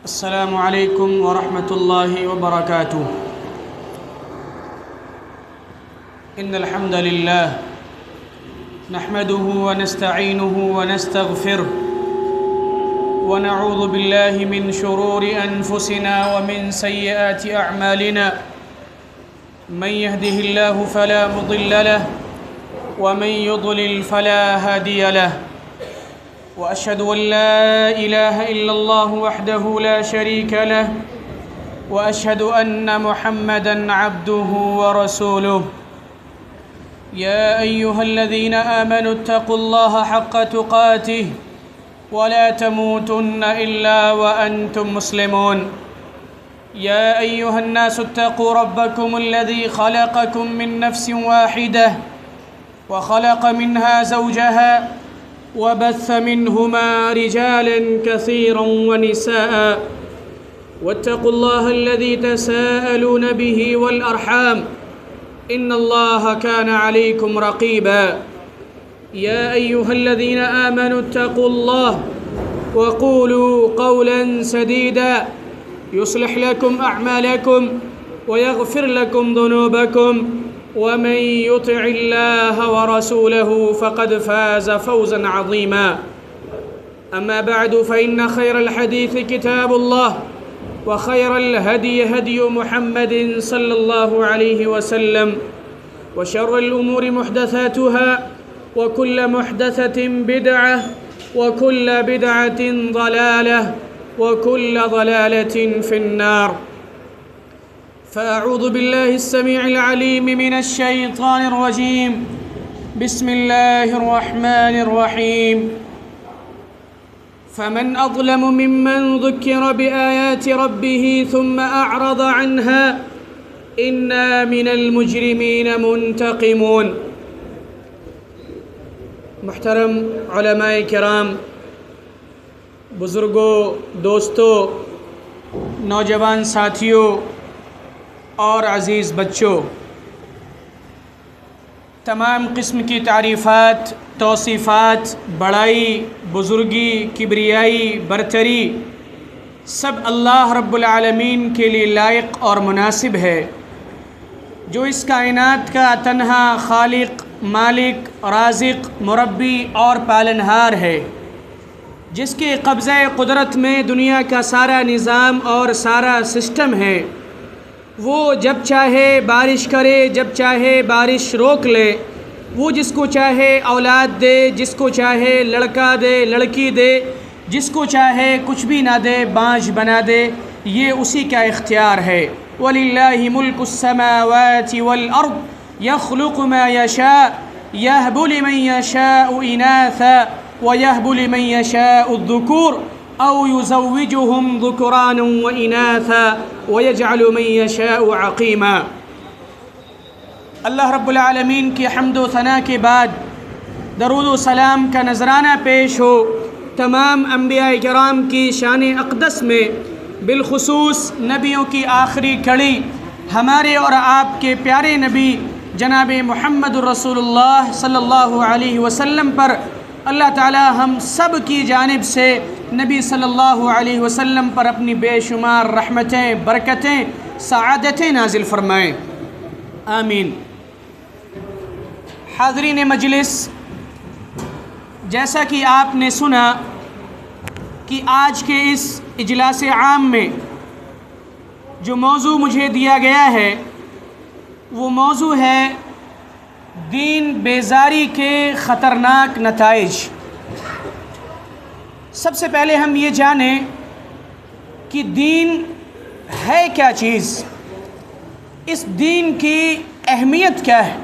السلام عليكم ورحمة الله وبركاته. إن الحمد لله نحمده ونستعينه ونستغفره ونعوذ بالله من شرور أنفسنا ومن سيئات أعمالنا. من يهده الله فلا مضل له ومن يضلل فلا هادي له. وأشهد أن لا إله إلا الله وحده لا شريك له وأشهد أن محمدًا عبده ورسوله. يا أيها الذين آمنوا اتقوا الله حق تقاته ولا تموتن إلا وأنتم مسلمون. يا أيها الناس اتقوا ربكم الذي خلقكم من نفس واحدة وخلق منها زوجها وبث منهما رجالا كثيرا ونساء. واتقوا الله الذي تساءلون به والأرحام إن الله كان عليكم رقيبا. يا أيها الذين آمنوا اتقوا الله وقولوا قولا سديدا يصلح لكم أعمالكم ويغفر لكم ذنوبكم ومن يطع الله ورسوله فقد فاز فوزا عظيما. أما بعد فإن خير الحديث كتاب الله وخير الهدي هدي محمد صلى الله عليه وسلم وشر الأمور محدثاتها وكل محدثة بدعة وكل بدعة ضلالة وكل ضلالة في النار. فأعوذ بالله السميع العليم من الشيطان الرجيم. بسم الله الرحمن الرحيم. فمن أظلم ممن ذكر بآيات ربه ثم أعرض عنها إنا من المجرمين منتقمون. محترم علماء کرام، بزرگوں، دوستوں، نوجوان ساتھیوں اور عزیز بچوں، تمام قسم کی تعریفات، توصیفات، بڑائی، بزرگی، کبریائی، برتری سب اللہ رب العالمین کے لیے لائق اور مناسب ہے، جو اس کائنات کا تنہا خالق، مالک، رازق، مربی اور پالنہار ہے، جس کے قبضہ قدرت میں دنیا کا سارا نظام اور سارا سسٹم ہے۔ وہ جب چاہے بارش کرے، جب چاہے بارش روک لے، وہ جس کو چاہے اولاد دے، جس کو چاہے لڑکا دے، لڑکی دے، جس کو چاہے کچھ بھی نہ دے، بانجھ بنا دے، یہ اسی کا اختیار ہے۔ وَلِلَّهِ مُلْكُ السَّمَاوَاتِ وَالْأَرْضِ يَخْلُقُ مَا يَشَاءُ يَهْبُ لِمَن يَشَاءُ إِنَاثًا وَيَهْبُ لِمَن يَشَاءُ الذُّكُورَ أَوْ يُزَوِّجُهُمْ ذُكُرَانًا وَإِنَاثًا وَيَجْعَلُ مَن يَشَاءُ عَقِيمًا۔ اللہ رب العالمین کی حمد و ثنا کے بعد درود و سلام کا نذرانہ پیش ہو تمام انبیاء کرام کی شان اقدس میں، بالخصوص نبیوں کی آخری کڑی ہمارے اور آپ کے پیارے نبی جناب محمد رسول اللہ صلی اللہ علیہ وسلم پر اللہ تعالی ہم سب کی جانب سے نبی صلی اللہ علیہ وسلم پر اپنی بے شمار رحمتیں، برکتیں، سعادتیں نازل فرمائیں، آمین۔ حاضرین مجلس، جیسا کہ آپ نے سنا کہ آج کے اس اجلاس عام میں جو موضوع مجھے دیا گیا ہے وہ موضوع ہے دین بیزاری کے خطرناک نتائج۔ سب سے پہلے ہم یہ جانیں کہ دین ہے کیا چیز، اس دین کی اہمیت کیا ہے۔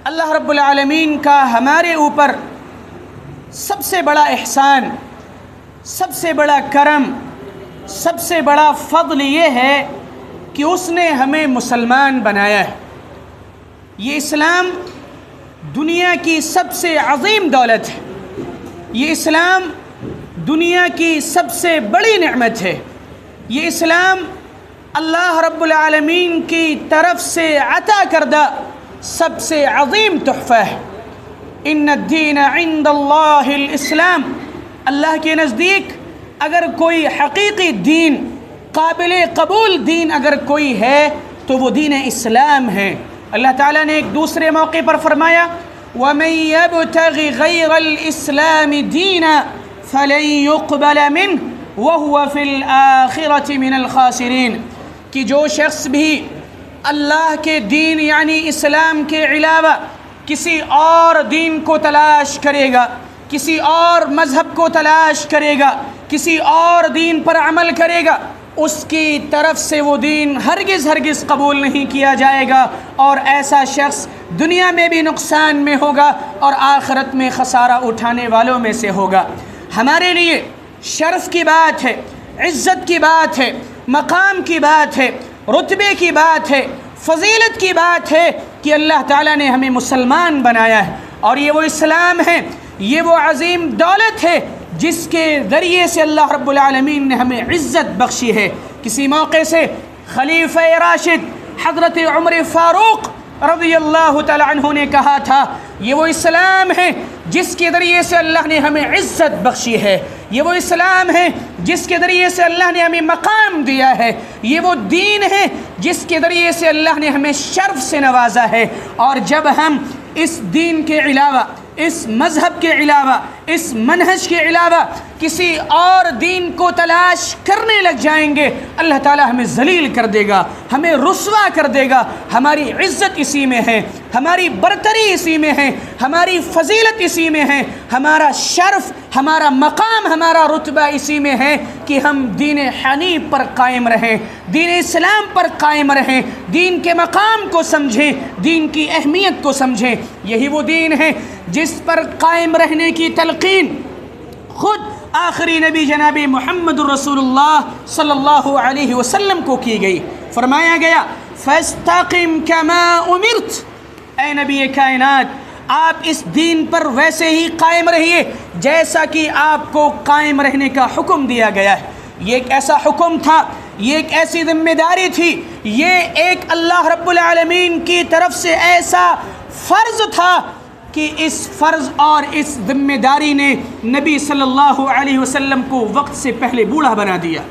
اللہ رب العالمین کا ہمارے اوپر سب سے بڑا احسان، سب سے بڑا کرم، سب سے بڑا فضل یہ ہے کہ اس نے ہمیں مسلمان بنایا ہے۔ یہ اسلام دنیا کی سب سے عظیم دولت ہے، یہ اسلام دنیا کی سب سے بڑی نعمت ہے، یہ اسلام اللہ رب العالمین کی طرف سے عطا کردہ سب سے عظیم تحفہ ہے۔ ان الدین عند اللہ الاسلام، اللہ کے نزدیک اگر کوئی حقیقی دین، قابل قبول دین اگر کوئی ہے تو وہ دین اسلام ہے۔ اللہ تعالیٰ نے ایک دوسرے موقع پر فرمایا وَمَن يَبْتَغِ غَيْرَ الْإِسْلَامِ دِينًا فَلَن يُقْبَلَ مِنْهُ وَهُوَ فِي الْآخِرَةِ مِنَ الْخَاسِرِينَ، کہ جو شخص بھی اللہ کے دین یعنی اسلام کے علاوہ کسی اور دین کو تلاش کرے گا، کسی اور مذہب کو تلاش کرے گا، کسی اور دین پر عمل کرے گا، اس کی طرف سے وہ دین ہرگز قبول نہیں کیا جائے گا، اور ایسا شخص دنیا میں بھی نقصان میں ہوگا اور آخرت میں خسارہ اٹھانے والوں میں سے ہوگا۔ ہمارے لیے شرف کی بات ہے، عزت کی بات ہے، مقام کی بات ہے، رتبے کی بات ہے، فضیلت کی بات ہے کہ اللہ تعالیٰ نے ہمیں مسلمان بنایا ہے، اور یہ وہ اسلام ہے، یہ وہ عظیم دولت ہے جس کے ذریعے سے اللہ رب العالمین نے ہمیں عزت بخشی ہے۔ کسی موقع سے خلیفہ راشد حضرت عمر فاروق رضی اللہ تعالی عنہ نے کہا تھا یہ وہ اسلام ہے جس کے ذریعے سے اللہ نے ہمیں عزت بخشی ہے، یہ وہ اسلام ہے جس کے ذریعے سے اللہ نے ہمیں مقام دیا ہے، یہ وہ دین ہے جس کے ذریعے سے اللہ نے ہمیں شرف سے نوازا ہے۔ اور جب ہم اس دین کے علاوہ، اس مذہب کے علاوہ، اس منہج کے علاوہ کسی اور دین کو تلاش کرنے لگ جائیں گے، اللہ تعالیٰ ہمیں ذلیل کر دے گا، ہمیں رسوا کر دے گا۔ ہماری عزت اسی میں ہے، ہماری برتری اسی میں ہے، ہماری فضیلت اسی میں ہے، ہمارا شرف، ہمارا مقام، ہمارا رتبہ اسی میں ہے کہ ہم دین حنیف پر قائم رہیں، دین اسلام پر قائم رہیں، دین کے مقام کو سمجھیں، دین کی اہمیت کو سمجھیں۔ یہی وہ دین ہے جس پر قائم رہنے کی تلقین خود آخری نبی جناب محمد رسول اللہ صلی اللہ علیہ وسلم کو کی گئی۔ فرمایا گیا فَاسْتَقِمْ كَمَا أُمِرْتَ، اے نبی کائنات آپ اس دین پر ویسے ہی قائم رہیے جیسا کہ آپ کو قائم رہنے کا حکم دیا گیا ہے۔ یہ ایک ایسا حکم تھا، یہ ایک ایسی ذمہ داری تھی، یہ ایک اللہ رب العالمین کی طرف سے ایسا فرض تھا کہ اس فرض اور اس ذمہ داری نے نبی صلی اللہ علیہ وسلم کو وقت سے پہلے بوڑھا بنا دیا،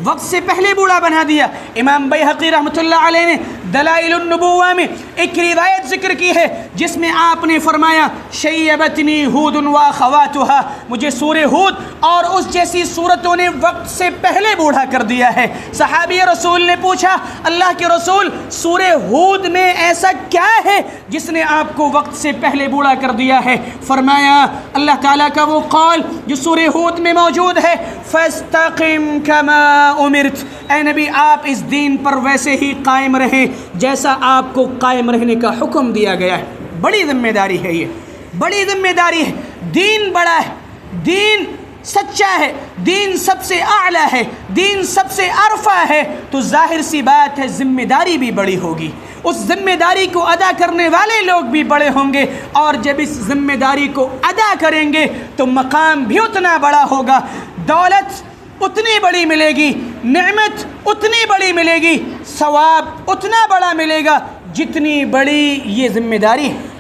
وقت سے پہلے بوڑھا بنا دیا۔ امام بیہقی رحمۃ اللہ علیہ نے دلائل النبوہ میں ایک روایت ذکر کی ہے جس میں آپ نے فرمایا شیبتنی ہود واخواتها، مجھے سورہ ہود اور اس جیسی صورتوں نے وقت سے پہلے بوڑھا کر دیا ہے۔ صحابی رسول نے پوچھا اللہ کے رسول سورہ ہود میں ایسا کیا ہے جس نے آپ کو وقت سے پہلے بوڑھا کر دیا ہے؟ فرمایا اللہ تعالیٰ کا وہ قول جو سورہ ہود میں موجود ہے فاستقم کما امرت، اے نبی آپ اس دین پر ویسے ہی قائم رہیں جیسا آپ کو قائم رہنے کا حکم دیا گیا ہے۔ بڑی ذمہ داری ہے، یہ بڑی ذمہ داری ہے۔ دین بڑا ہے، دین سچا ہے، دین سب سے اعلیٰ ہے، دین سب سے عرفہ ہے، تو ظاہر سی بات ہے ذمہ داری بھی بڑی ہوگی، اس ذمہ داری کو ادا کرنے والے لوگ بھی بڑے ہوں گے، اور جب اس ذمہ داری کو ادا کریں گے تو مقام بھی اتنا بڑا ہوگا، دولت اتنی بڑی ملے گی، نعمت اتنی بڑی ملے گی، ثواب اتنا بڑا ملے گا جتنی بڑی یہ ذمہ داری ہے۔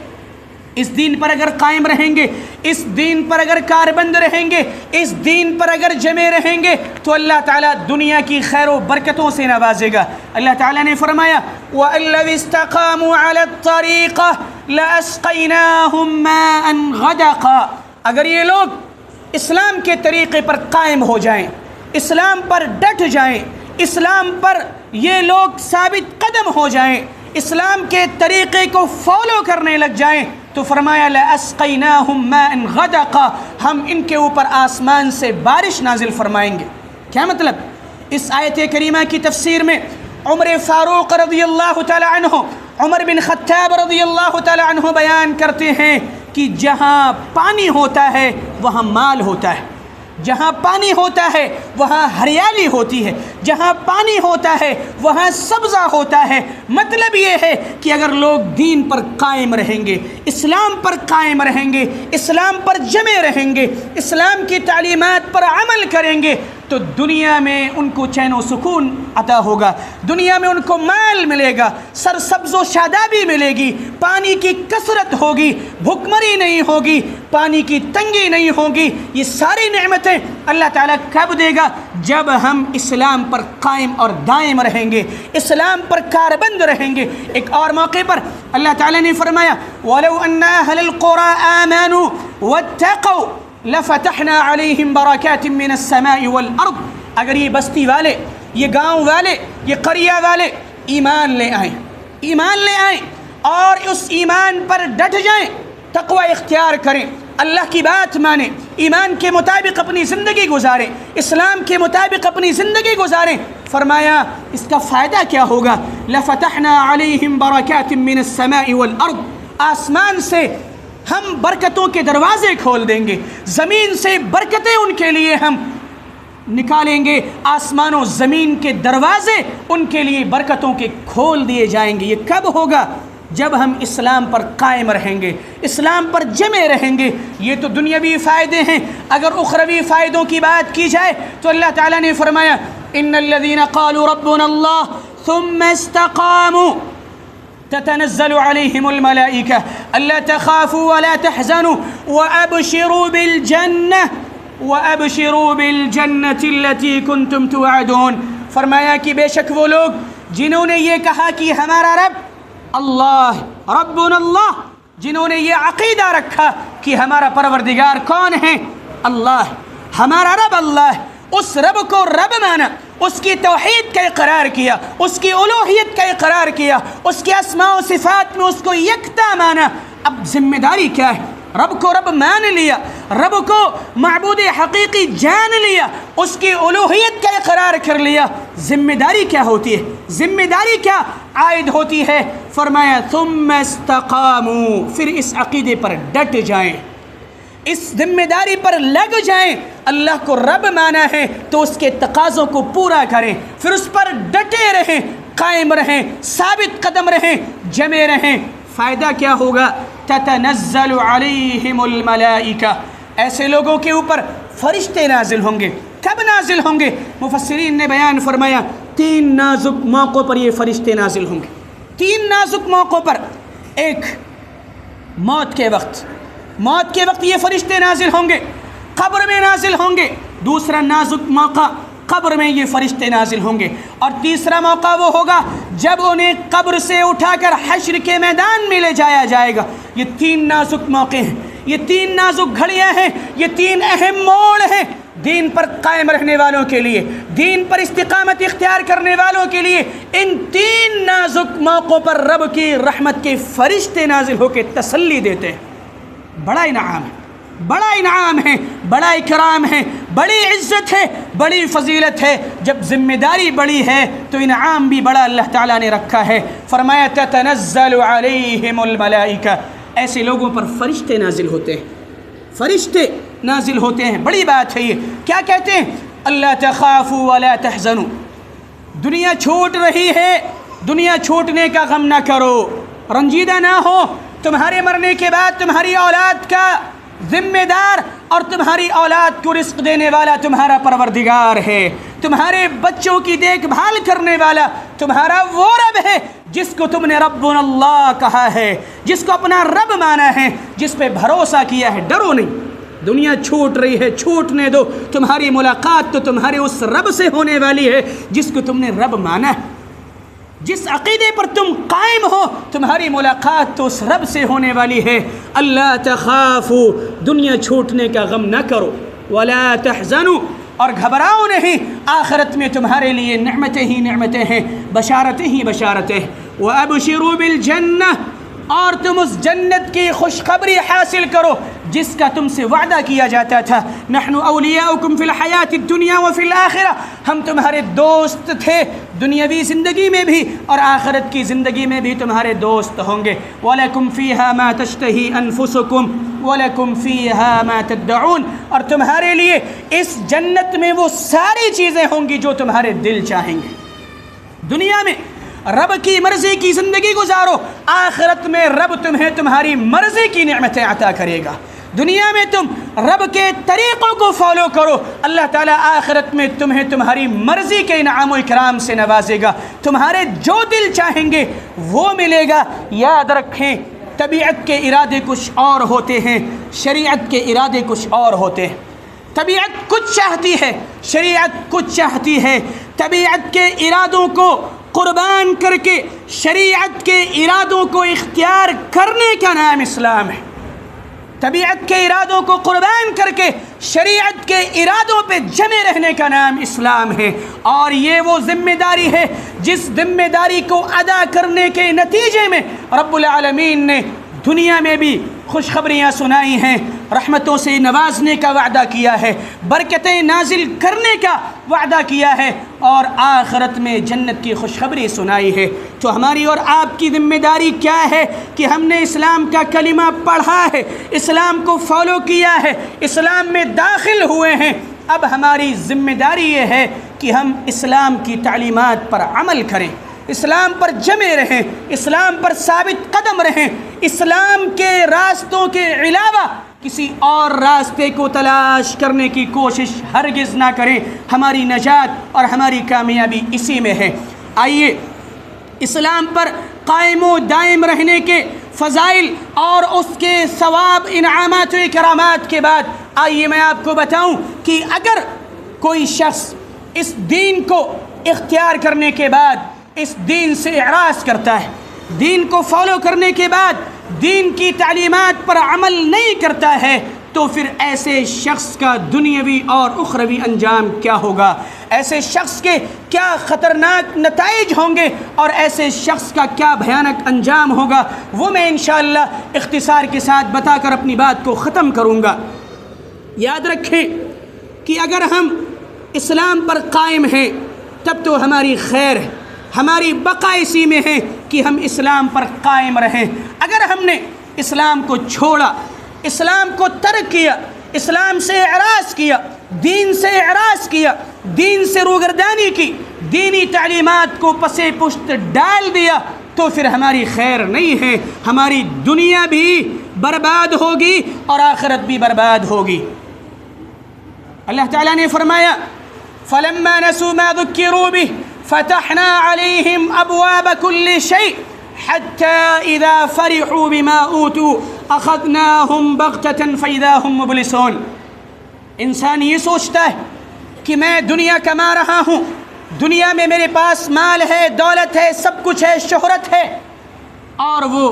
اس دین پر اگر قائم رہیں گے، اس دین پر اگر کاربند رہیں گے، اس دین پر اگر جمے رہیں گے تو اللہ تعالیٰ دنیا کی خیر و برکتوں سے نوازے گا۔ اللہ تعالیٰ نے فرمایا وَأَن لَّوِ اسْتَقَامُوا عَلَى الطَّرِيقَةِ لَأَسْقَيْنَاهُم مَّاءً غَدَقًا، اگر یہ لوگ اسلام کے طریقے پر قائم ہو جائیں، اسلام پر ڈٹ جائیں، اسلام پر یہ لوگ ثابت قدم ہو جائیں، اسلام کے طریقے کو فالو کرنے لگ جائیں تو فرمایا لَأَسْقَيْنَاهُم مَّاءً غَدَقًا، ہم ان کے اوپر آسمان سے بارش نازل فرمائیں گے۔ کیا مطلب؟ اس آیت کریمہ کی تفسیر میں عمر فاروق رضی اللہ تعالی عنہ، عمر بن خطاب رضی اللہ تعالی عنہ بیان کرتے ہیں کہ جہاں پانی ہوتا ہے وہاں مال ہوتا ہے، جہاں پانی ہوتا ہے وہاں ہریالی ہوتی ہے، جہاں پانی ہوتا ہے وہاں سبزہ ہوتا ہے۔ مطلب یہ ہے کہ اگر لوگ دین پر قائم رہیں گے، اسلام پر قائم رہیں گے، اسلام پر جمے رہیں گے، اسلام کی تعلیمات پر عمل کریں گے تو دنیا میں ان کو چین و سکون عطا ہوگا، دنیا میں ان کو مال ملے گا، سرسبز و شادابی ملے گی، پانی کی کثرت ہوگی، بھوکمری نہیں ہوگی، پانی کی تنگی نہیں ہوگی۔ یہ ساری نعمتیں اللہ تعالیٰ کب دے گا؟ جب ہم اسلام پر قائم اور دائم رہیں گے، اسلام پر کاربند رہیں گے۔ ایک اور موقع پر اللہ تعالیٰ نے فرمایا وَلَوْ أَنَّ أَهْلَ الْقُرَىٰ آمَنُوا وَاتَّقَوْا لَفَتَحْنَا عَلَيْهِمْ بَرَكَاتٍ مِّنَ السَّمَاءِ وَالْأَرْضِ۔ اگر یہ بستی والے، یہ گاؤں والے، یہ قریہ والے ایمان لے آئیں اور اس ایمان پر ڈٹ جائیں، تقوی اختیار کریں، اللہ کی بات مانیں، ایمان کے مطابق اپنی زندگی گزاریں، اسلام کے مطابق اپنی زندگی گزاریں، فرمایا اس کا فائدہ کیا ہوگا؟ لَفَتَحْنَا عَلَيْهِمْ بَرَكَاتٍ مِّنَ السَّمَاءِ وَالْأَرْضِ۔ آسمان سے ہم برکتوں کے دروازے کھول دیں گے، زمین سے برکتیں ان کے لیے ہم نکالیں گے، آسمان و زمین کے دروازے ان کے لیے برکتوں کے کھول دیے جائیں گے۔ یہ کب ہوگا؟ جب ہم اسلام پر قائم رہیں گے، اسلام پر جمے رہیں گے۔ یہ تو دنیاوی فائدے ہیں، اگر اخروی فائدوں کی بات کی جائے تو اللہ تعالیٰ نے فرمایا ان الذين قالوا ربنا الله ثم استقاموا تتنزل عليهم الملائكة ألا تخافوا ولا تحزنوا وأبشروا بالجنة التي كنتم توعدون۔ فرمایا کہ بے شک وہ لوگ جنہوں نے یہ کہا کہ ہمارا رب اللہ، ربنا اللہ، جنہوں نے یہ عقیدہ رکھا کہ ہمارا پروردگار کون ہے؟ اللہ، ہمارا رب اللہ، اس رب کو رب مانا، اس کی توحید کا اقرار کیا، اس کی الوہیت کا اقرار کیا، اس کے اسماء و صفات میں اس کو یکتا مانا۔ اب ذمہ داری کیا ہے؟ رب کو رب مان لیا، رب کو معبود حقیقی جان لیا، اس کی الوہیت کا اقرار کر لیا۔ ذمہ داری کیا ہوتی ہے؟ ذمہ داری کیا عائد ہوتی ہے؟ فرمایا ثم استقاموا، پھر اس عقیدے پر ڈٹ جائیں، اس ذمہ داری پر لگ جائیں۔ اللہ کو رب مانا ہے تو اس کے تقاضوں کو پورا کریں، پھر اس پر ڈٹے رہیں، قائم رہیں، ثابت قدم رہیں، جمے رہیں۔ فائدہ کیا ہوگا؟ تتنزل علیہم الملائکہ، ایسے لوگوں کے اوپر فرشتے نازل ہوں گے۔ کب نازل ہوں گے؟ مفسرین نے بیان فرمایا 3 نازک موقعوں پر یہ فرشتے نازل ہوں گے۔ 3 نازک موقعوں پر، ایک موت کے وقت یہ فرشتے نازل ہوں گے، قبر میں نازل ہوں گے۔ دوسرا نازک موقع قبر میں یہ فرشتے نازل ہوں گے، اور تیسرا موقع وہ ہوگا جب انہیں قبر سے اٹھا کر حشر کے میدان میں لے جایا جائے گا۔ یہ 3 نازک موقع ہیں، یہ 3 نازک گھڑیاں ہیں، یہ 3 اہم موڑ ہیں دین پر قائم رہنے والوں کے لیے، دین پر استقامت اختیار کرنے والوں کے لیے۔ ان 3 نازک موقعوں پر رب کی رحمت کے فرشتے نازل ہو کے تسلی دیتے ہیں۔ بڑا انعام ہے، بڑا انعام ہے، بڑا اکرام ہے، بڑی عزت ہے، بڑی فضیلت ہے۔ جب ذمہ داری بڑی ہے تو انعام بھی بڑا اللہ تعالیٰ نے رکھا ہے۔ فرمایا تتنزل علیہم الملائکہ، ایسے لوگوں پر فرشتے نازل ہوتے ہیں، فرشتے نازل ہوتے ہیں۔ بڑی بات ہے یہ۔ کیا کہتے ہیں؟ اللہ تخافوا ولا تحزنوا، دنیا چھوٹ رہی ہے، دنیا چھوٹنے کا غم نہ کرو، رنجیدہ نہ ہو، تمہارے مرنے کے بعد تمہاری اولاد کا ذمہ دار اور تمہاری اولاد کو رزق دینے والا تمہارا پروردگار ہے، تمہارے بچوں کی دیکھ بھال کرنے والا تمہارا وہ رب ہے جس کو تم نے ربنا اللہ کہا ہے، جس کو اپنا رب مانا ہے، جس پہ بھروسہ کیا ہے۔ ڈرو نہیں، دنیا چھوٹ رہی ہے، چھوٹنے دو، تمہاری ملاقات تو تمہارے اس رب سے ہونے والی ہے جس کو تم نے رب مانا ہے، جس عقیدے پر تم قائم ہو تمہاری ملاقات تو اس رب سے ہونے والی ہے۔ اللہ تخافوا، دنیا چھوٹنے کا غم نہ کرو، ولا تحزنوا، اور گھبراؤ نہیں، آخرت میں تمہارے لیے نعمتیں ہی نعمتیں ہیں، بشارتیں ہی بشارتیں ہیں۔ وابشروا بالجنہ، اور تم اس جنت کی خوشخبری حاصل کرو جس کا تم سے وعدہ کیا جاتا تھا۔ نحن اولیاؤکم فی الحیات الدنیا وفی الآخرہ، ہم تمہارے دوست تھے دنیاوی زندگی میں بھی اور آخرت کی زندگی میں بھی تمہارے دوست ہوں گے۔ وَلَكُمْ فِيهَا مَا تَشْتَهِي أَنفُسُكُمْ وَلَكُمْ فِيهَا مَا تَدَّعُونَ، اور تمہارے لیے اس جنت میں وہ ساری چیزیں ہوں گی جو تمہارے دل چاہیں گے۔ دنیا میں رب کی مرضی کی زندگی گزارو، آخرت میں رب تمہیں تمہاری مرضی کی نعمتیں عطا کرے گا۔ دنیا میں تم رب کے طریقوں کو فالو کرو، اللہ تعالیٰ آخرت میں تمہیں تمہاری مرضی کے انعام و اکرام سے نوازے گا، تمہارے جو دل چاہیں گے وہ ملے گا۔ یاد رکھیں طبیعت کے ارادے کچھ اور ہوتے ہیں، شریعت کے ارادے کچھ اور ہوتے ہیں۔ طبیعت کچھ چاہتی ہے، شریعت کچھ چاہتی ہے۔ طبیعت کے ارادوں کو قربان کر کے شریعت کے ارادوں کو اختیار کرنے کا نام اسلام ہے۔ طبیعت کے ارادوں کو قربان کر کے شریعت کے ارادوں پہ جمے رہنے کا نام اسلام ہے، اور یہ وہ ذمہ داری ہے جس ذمہ داری کو ادا کرنے کے نتیجے میں رب العالمین نے دنیا میں بھی خوشخبریاں سنائی ہیں، رحمتوں سے نوازنے کا وعدہ کیا ہے، برکتیں نازل کرنے کا وعدہ کیا ہے، اور آخرت میں جنت کی خوشخبری سنائی ہے۔ تو ہماری اور آپ کی ذمہ داری کیا ہے کہ ہم نے اسلام کا کلمہ پڑھا ہے، اسلام کو فالو کیا ہے، اسلام میں داخل ہوئے ہیں، اب ہماری ذمہ داری یہ ہے کہ ہم اسلام کی تعلیمات پر عمل کریں، اسلام پر جمے رہیں، اسلام پر ثابت قدم رہیں، اسلام کے راستوں کے علاوہ کسی اور راستے کو تلاش کرنے کی کوشش ہرگز نہ کریں۔ ہماری نجات اور ہماری کامیابی اسی میں ہے۔ آئیے اسلام پر قائم و دائم رہنے کے فضائل اور اس کے ثواب، انعامات و اکرامات کے بعد آئیے میں آپ کو بتاؤں کہ اگر کوئی شخص اس دین کو اختیار کرنے کے بعد اس دین سے اعراض کرتا ہے، دین کو فالو کرنے کے بعد دین کی تعلیمات پر عمل نہیں کرتا ہے، تو پھر ایسے شخص کا دنیاوی اور اخروی انجام کیا ہوگا، ایسے شخص کے کیا خطرناک نتائج ہوں گے، اور ایسے شخص کا کیا بھیانک انجام ہوگا، وہ میں انشاءاللہ اختصار کے ساتھ بتا کر اپنی بات کو ختم کروں گا۔ یاد رکھیں کہ اگر ہم اسلام پر قائم ہیں تب تو ہماری خیر ہے، ہماری بقا اسی میں ہے کہ ہم اسلام پر قائم رہیں۔ اگر ہم نے اسلام کو چھوڑا، اسلام کو ترک کیا، اسلام سے اعراض کیا، دین سے اعراض کیا، دین سے روگردانی کی، دینی تعلیمات کو پس پشت ڈال دیا، تو پھر ہماری خیر نہیں ہے، ہماری دنیا بھی برباد ہوگی اور آخرت بھی برباد ہوگی۔ اللہ تعالیٰ نے فرمایا فَلَمَّا نَسُوا مَا ذُكِّرُوا بِهِ فتحنا عليهم أبواب كل شيء حتى إذا فرحوا بما أوتوا أخذناهم بغتة فإذا هم مبلسون۔ انسان یہ سوچتا ہے کہ میں دنیا کما رہا ہوں، دنیا میں میرے پاس مال ہے، دولت ہے، سب کچھ ہے، شہرت ہے، اور وہ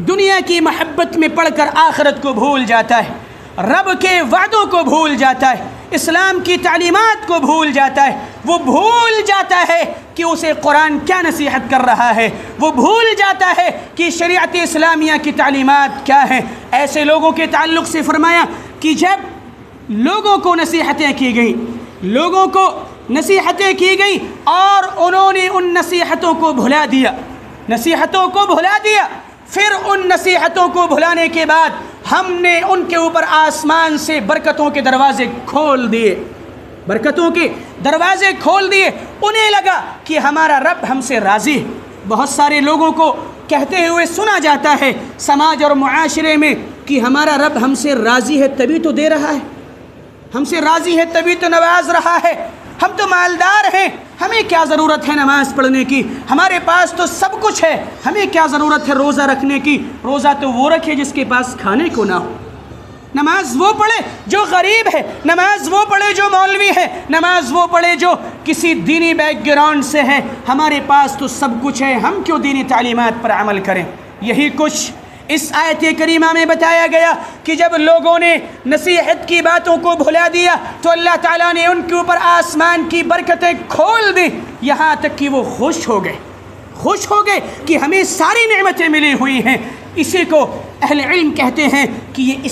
دنیا کی محبت میں پڑھ کر آخرت کو بھول جاتا ہے، رب کے وعدوں کو بھول جاتا ہے، اسلام کی تعلیمات کو بھول جاتا ہے، وہ بھول جاتا ہے کہ اسے قرآن کیا نصیحت کر رہا ہے، وہ بھول جاتا ہے کہ شریعت اسلامیہ کی تعلیمات کیا ہیں۔ ایسے لوگوں کے تعلق سے فرمایا کہ جب لوگوں کو نصیحتیں کی گئیں، لوگوں کو نصیحتیں کی گئیں اور انہوں نے ان نصیحتوں کو بھلا دیا، نصیحتوں کو بھلا دیا، پھر ان نصیحتوں کو بھلانے کے بعد ہم نے ان کے اوپر آسمان سے برکتوں کے دروازے کھول دیے، برکتوں کے دروازے کھول دیے، انہیں لگا کہ ہمارا رب ہم سے راضی ہے۔ بہت سارے لوگوں کو کہتے ہوئے سنا جاتا ہے سماج اور معاشرے میں کہ ہمارا رب ہم سے راضی ہے تبھی تو دے رہا ہے، ہم سے راضی ہے تبھی تو نواز رہا ہے، ہم تو مالدار ہیں، ہمیں کیا ضرورت ہے نماز پڑھنے کی، ہمارے پاس تو سب کچھ ہے، ہمیں کیا ضرورت ہے روزہ رکھنے کی، روزہ تو وہ رکھے جس کے پاس کھانے کو نہ ہو، نماز وہ پڑھے جو غریب ہے، نماز وہ پڑھے جو مولوی ہے، نماز وہ پڑھے جو کسی دینی بیک گراؤنڈ سے ہے، ہمارے پاس تو سب کچھ ہے، ہم کیوں دینی تعلیمات پر عمل کریں۔ یہی کچھ اس آیت کریمہ میں بتایا گیا کہ جب لوگوں نے نصیحت کی باتوں کو بھلا دیا تو اللہ تعالیٰ نے ان کے اوپر آسمان کی برکتیں کھول دی، یہاں تک کہ وہ خوش ہو گئے کہ ہمیں ساری نعمتیں ملی ہوئی ہیں۔ اسی کو اہل علم کہتے ہیں کہ یہ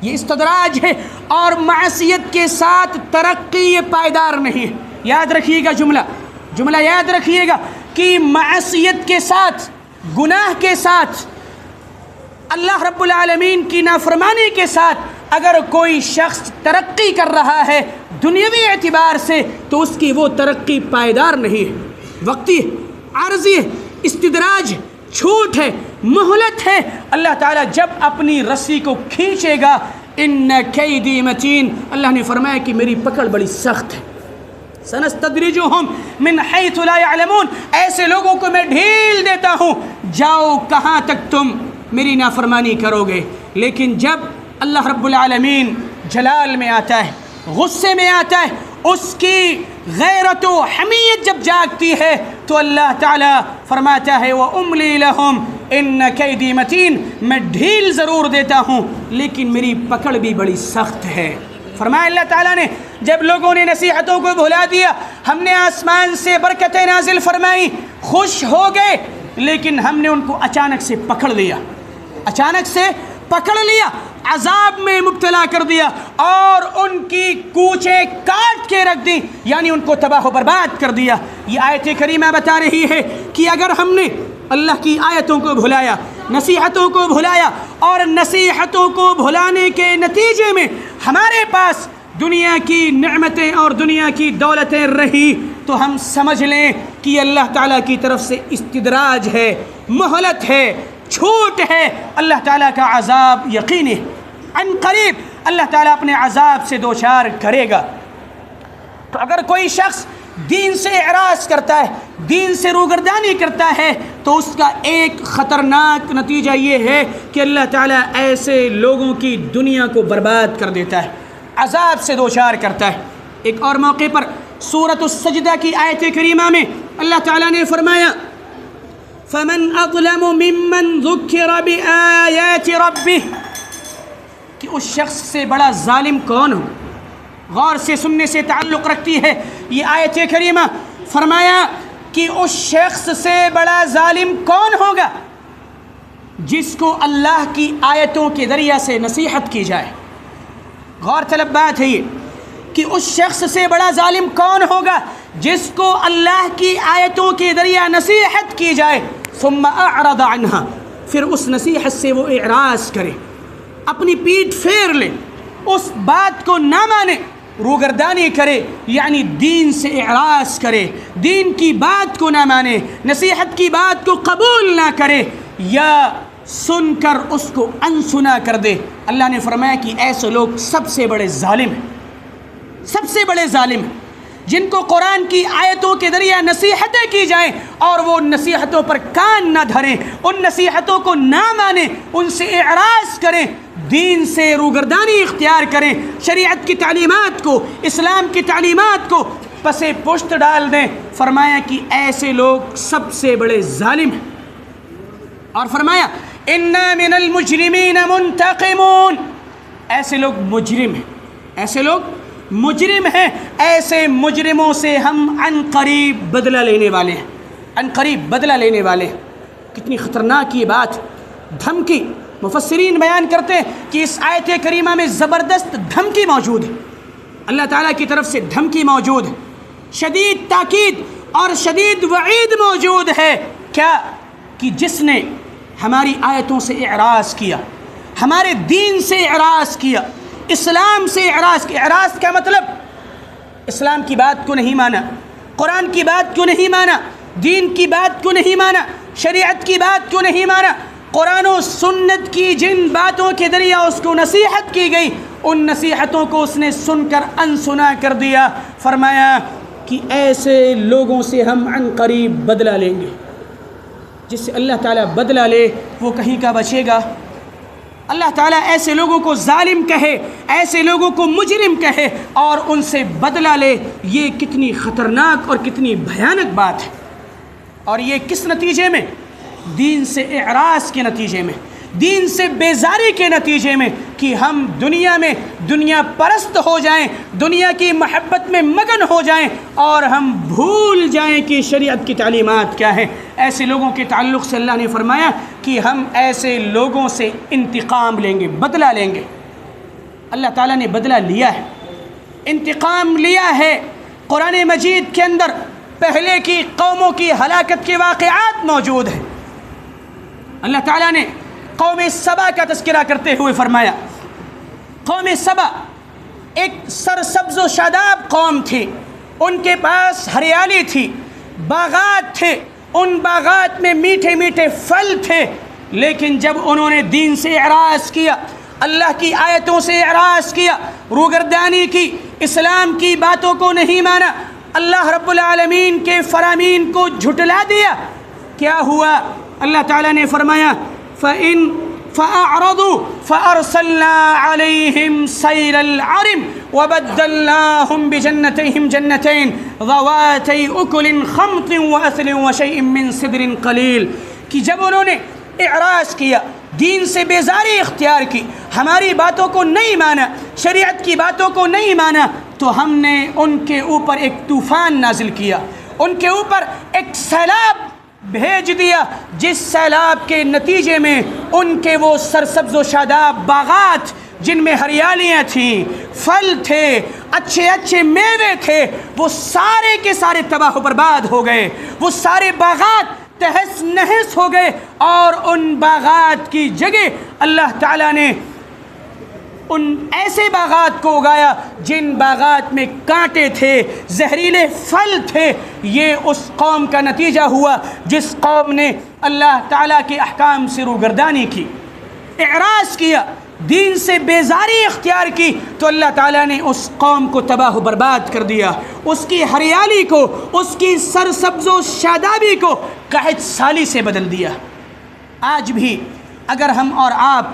استدراج ہے، اور معصیت کے ساتھ ترقی یہ پائیدار نہیں ہے۔ یاد رکھیے گا جملہ یاد رکھیے گا کہ معصیت کے ساتھ، گناہ کے ساتھ، اللہ رب العالمین کی نافرمانی کے ساتھ اگر کوئی شخص ترقی کر رہا ہے دنیاوی اعتبار سے تو اس کی وہ ترقی پائیدار نہیں ہے، وقتی ہے، عارضی ہے، استدراج، چھوٹ ہے، مہلت ہے۔ اللہ تعالیٰ جب اپنی رسی کو کھینچے گا، ان کیدی متین، اللہ نے فرمایا کہ میری پکڑ بڑی سخت ہے۔ سنستدرجہم من حیث لا یعلمون، ایسے لوگوں کو میں ڈھیل دیتا ہوں، جاؤ کہاں تک تم میری نافرمانی کرو گے۔ لیکن جب اللہ رب العالمین جلال میں آتا ہے، غصے میں آتا ہے، اس کی غیرت و حمیت جب جاگتی ہے تو اللہ تعالیٰ فرماتا ہے وَأُمْلِي لَهُمْ إِنَّ كَيْدِي مَتِينٌ، میں ڈھیل ضرور دیتا ہوں لیکن میری پکڑ بھی بڑی سخت ہے۔ فرمایا اللہ تعالیٰ نے جب لوگوں نے نصیحتوں کو بھلا دیا، ہم نے آسمان سے برکتیں نازل فرمائی، خوش ہو گئے، لیکن ہم نے ان کو اچانک سے پکڑ لیا، اچانک سے پکڑ لیا، عذاب میں مبتلا کر دیا اور ان کی کوچیں کاٹ کے رکھ دی، یعنی ان کو تباہ و برباد کر دیا۔ یہ آیت کریمہ بتا رہی ہے کہ اگر ہم نے اللہ کی آیتوں کو بھلایا، نصیحتوں کو بھلایا، اور نصیحتوں کو بھلانے کے نتیجے میں ہمارے پاس دنیا کی نعمتیں اور دنیا کی دولتیں رہی، تو ہم سمجھ لیں کہ یہ اللہ تعالیٰ کی طرف سے استدراج ہے، مہلت ہے، چھوٹ ہے۔ اللہ تعالیٰ کا عذاب یقینی ہے، عن قریب اللہ تعالیٰ اپنے عذاب سے دوچار کرے گا۔ تو اگر کوئی شخص دین سے اعراض کرتا ہے، دین سے روگردانی کرتا ہے، تو اس کا ایک خطرناک نتیجہ یہ ہے کہ اللہ تعالیٰ ایسے لوگوں کی دنیا کو برباد کر دیتا ہے، عذاب سے دوچار کرتا ہے۔ ایک اور موقع پر سورۃ السجدہ کی آیت کریمہ میں اللہ تعالیٰ نے فرمایا فَمَنْ أَظْلَمُ مِمَّنْ ذُكِّرَ بِآيَاتِ رَبِّهِ، کہ اس شخص سے بڑا ظالم کون ہو؟ غور سے سننے سے تعلق رکھتی ہے یہ آیت کریمہ۔ فرمایا کہ اس شخص سے بڑا ظالم کون ہوگا جس کو اللہ کی آیتوں کے ذریعہ سے نصیحت کی جائے۔ غور طلب بات ہے یہ کہ اس شخص سے بڑا ظالم کون ہوگا جس کو اللہ کی آیتوں کے ذریعہ نصیحت کی جائے، ثم اعرض عنہا، پھر اس نصیحت سے وہ اعراض کرے، اپنی پیٹھ پھیر لے، اس بات کو نہ مانے، روگردانی کرے، یعنی دین سے اعراض کرے، دین کی بات کو نہ مانے، نصیحت کی بات کو قبول نہ کرے، یا سن کر اس کو انسنا کر دے۔ اللہ نے فرمایا کہ ایسے لوگ سب سے بڑے ظالم ہیں، سب سے بڑے ظالم ہیں، جن کو قرآن کی آیتوں کے ذریعہ نصیحتیں کی جائیں اور وہ نصیحتوں پر کان نہ دھریں، ان نصیحتوں کو نہ مانیں، ان سے اعراض کریں، دین سے روگردانی اختیار کریں، شریعت کی تعلیمات کو، اسلام کی تعلیمات کو پس پشت ڈال دیں۔ فرمایا کہ ایسے لوگ سب سے بڑے ظالم ہیں، اور فرمایا اِنَّا مِنَ الْمُجْرِمِينَ مُنْتَقِمُونَ، ایسے لوگ مجرم ہیں، ایسے لوگ مجرم ہیں، ایسے مجرموں سے ہم عن قریب بدلہ لینے والے ہیں، عن قریب بدلہ لینے والے ہیں۔ کتنی خطرناک یہ بات، دھمکی۔ مفسرین بیان کرتے ہیں کہ اس آیت کریمہ میں زبردست دھمکی موجود ہے، اللہ تعالیٰ کی طرف سے دھمکی موجود ہے، شدید تاکید اور شدید وعید موجود ہے۔ کیا؟ کہ جس نے ہماری آیتوں سے اعراض کیا، ہمارے دین سے اعراض کیا، اسلام سے اعراض کیا۔ اعراض کا مطلب اسلام کی بات کو نہیں مانا، قرآن کی بات کو نہیں مانا، دین کی بات کو نہیں مانا، شریعت کی بات کو نہیں مانا، قرآن و سنت کی جن باتوں کے ذریعہ اس کو نصیحت کی گئی ان نصیحتوں کو اس نے سن کر انسنا کر دیا۔ فرمایا کہ ایسے لوگوں سے ہم عن قریب بدلہ لیں گے۔ جس سے اللہ تعالیٰ بدلہ لے وہ کہیں کا بچے گا؟ اللہ تعالیٰ ایسے لوگوں کو ظالم کہے، ایسے لوگوں کو مجرم کہے اور ان سے بدلہ لے، یہ کتنی خطرناک اور کتنی بھیانک بات ہے۔ اور یہ کس نتیجے میں؟ دین سے اعراض کے نتیجے میں، دین سے بیزاری کے نتیجے میں، کہ ہم دنیا میں دنیا پرست ہو جائیں، دنیا کی محبت میں مگن ہو جائیں اور ہم بھول جائیں کہ شریعت کی تعلیمات کیا ہیں۔ ایسے لوگوں کے تعلق سے اللہ نے فرمایا کہ ہم ایسے لوگوں سے انتقام لیں گے، بدلہ لیں گے۔ اللہ تعالیٰ نے بدلہ لیا ہے، انتقام لیا ہے۔ قرآن مجید کے اندر پہلے کی قوموں کی ہلاکت کے واقعات موجود ہیں۔ اللہ تعالیٰ نے قوم سبا کا تذکرہ کرتے ہوئے فرمایا، قوم سبا ایک سرسبز و شاداب قوم تھی، ان کے پاس ہریالی تھی، باغات تھے، ان باغات میں میٹھے میٹھے پھل تھے، لیکن جب انہوں نے دین سے اعراض کیا، اللہ کی آیتوں سے اعراض کیا، روگردانی کی، اسلام کی باتوں کو نہیں مانا، اللہ رب العالمین کے فرامین کو جھٹلا دیا، کیا ہوا؟ اللہ تعالیٰ نے فرمایا فَأَعْرَضُوا فَأَرْسَلْنَا عَلَيْهِمْ سَيْلَ الْعَرِمِ وَبَدَّلْنَاهُمْ بِجَنَّتَيْهِمْ جَنَّتَيْنِ ذَوَاتَيْ أُكُلٍ خَمْطٍ وَأَثْلٍ وَشَيْءٍ مِّن سِدْرٍ قَلِيلٍ، کہ جب انہوں نے اعراض کیا، دین سے بیزاری اختیار کی، ہماری باتوں کو نہیں مانا، شریعت کی باتوں کو نہیں مانا، تو ہم نے ان کے اوپر ایک طوفان نازل کیا، ان کے اوپر ایک سیلاب بھیج دیا، جس سیلاب کے نتیجے میں ان کے وہ سرسبز و شاداب باغات جن میں ہریالیاں تھیں، پھل تھے، اچھے اچھے میوے تھے، وہ سارے کے سارے تباہ و برباد ہو گئے، وہ سارے باغات تہس نہس ہو گئے، اور ان باغات کی جگہ اللہ تعالیٰ نے ان ایسے باغات کو اگایا جن باغات میں کانٹے تھے، زہریلے پھل تھے۔ یہ اس قوم کا نتیجہ ہوا جس قوم نے اللہ تعالیٰ کے احکام سے روگردانی کی، اعراض کیا، دین سے بیزاری اختیار کی، تو اللہ تعالیٰ نے اس قوم کو تباہ و برباد کر دیا، اس کی ہریالی کو، اس کی سرسبز و شادابی کو قحط سالی سے بدل دیا۔ آج بھی اگر ہم اور آپ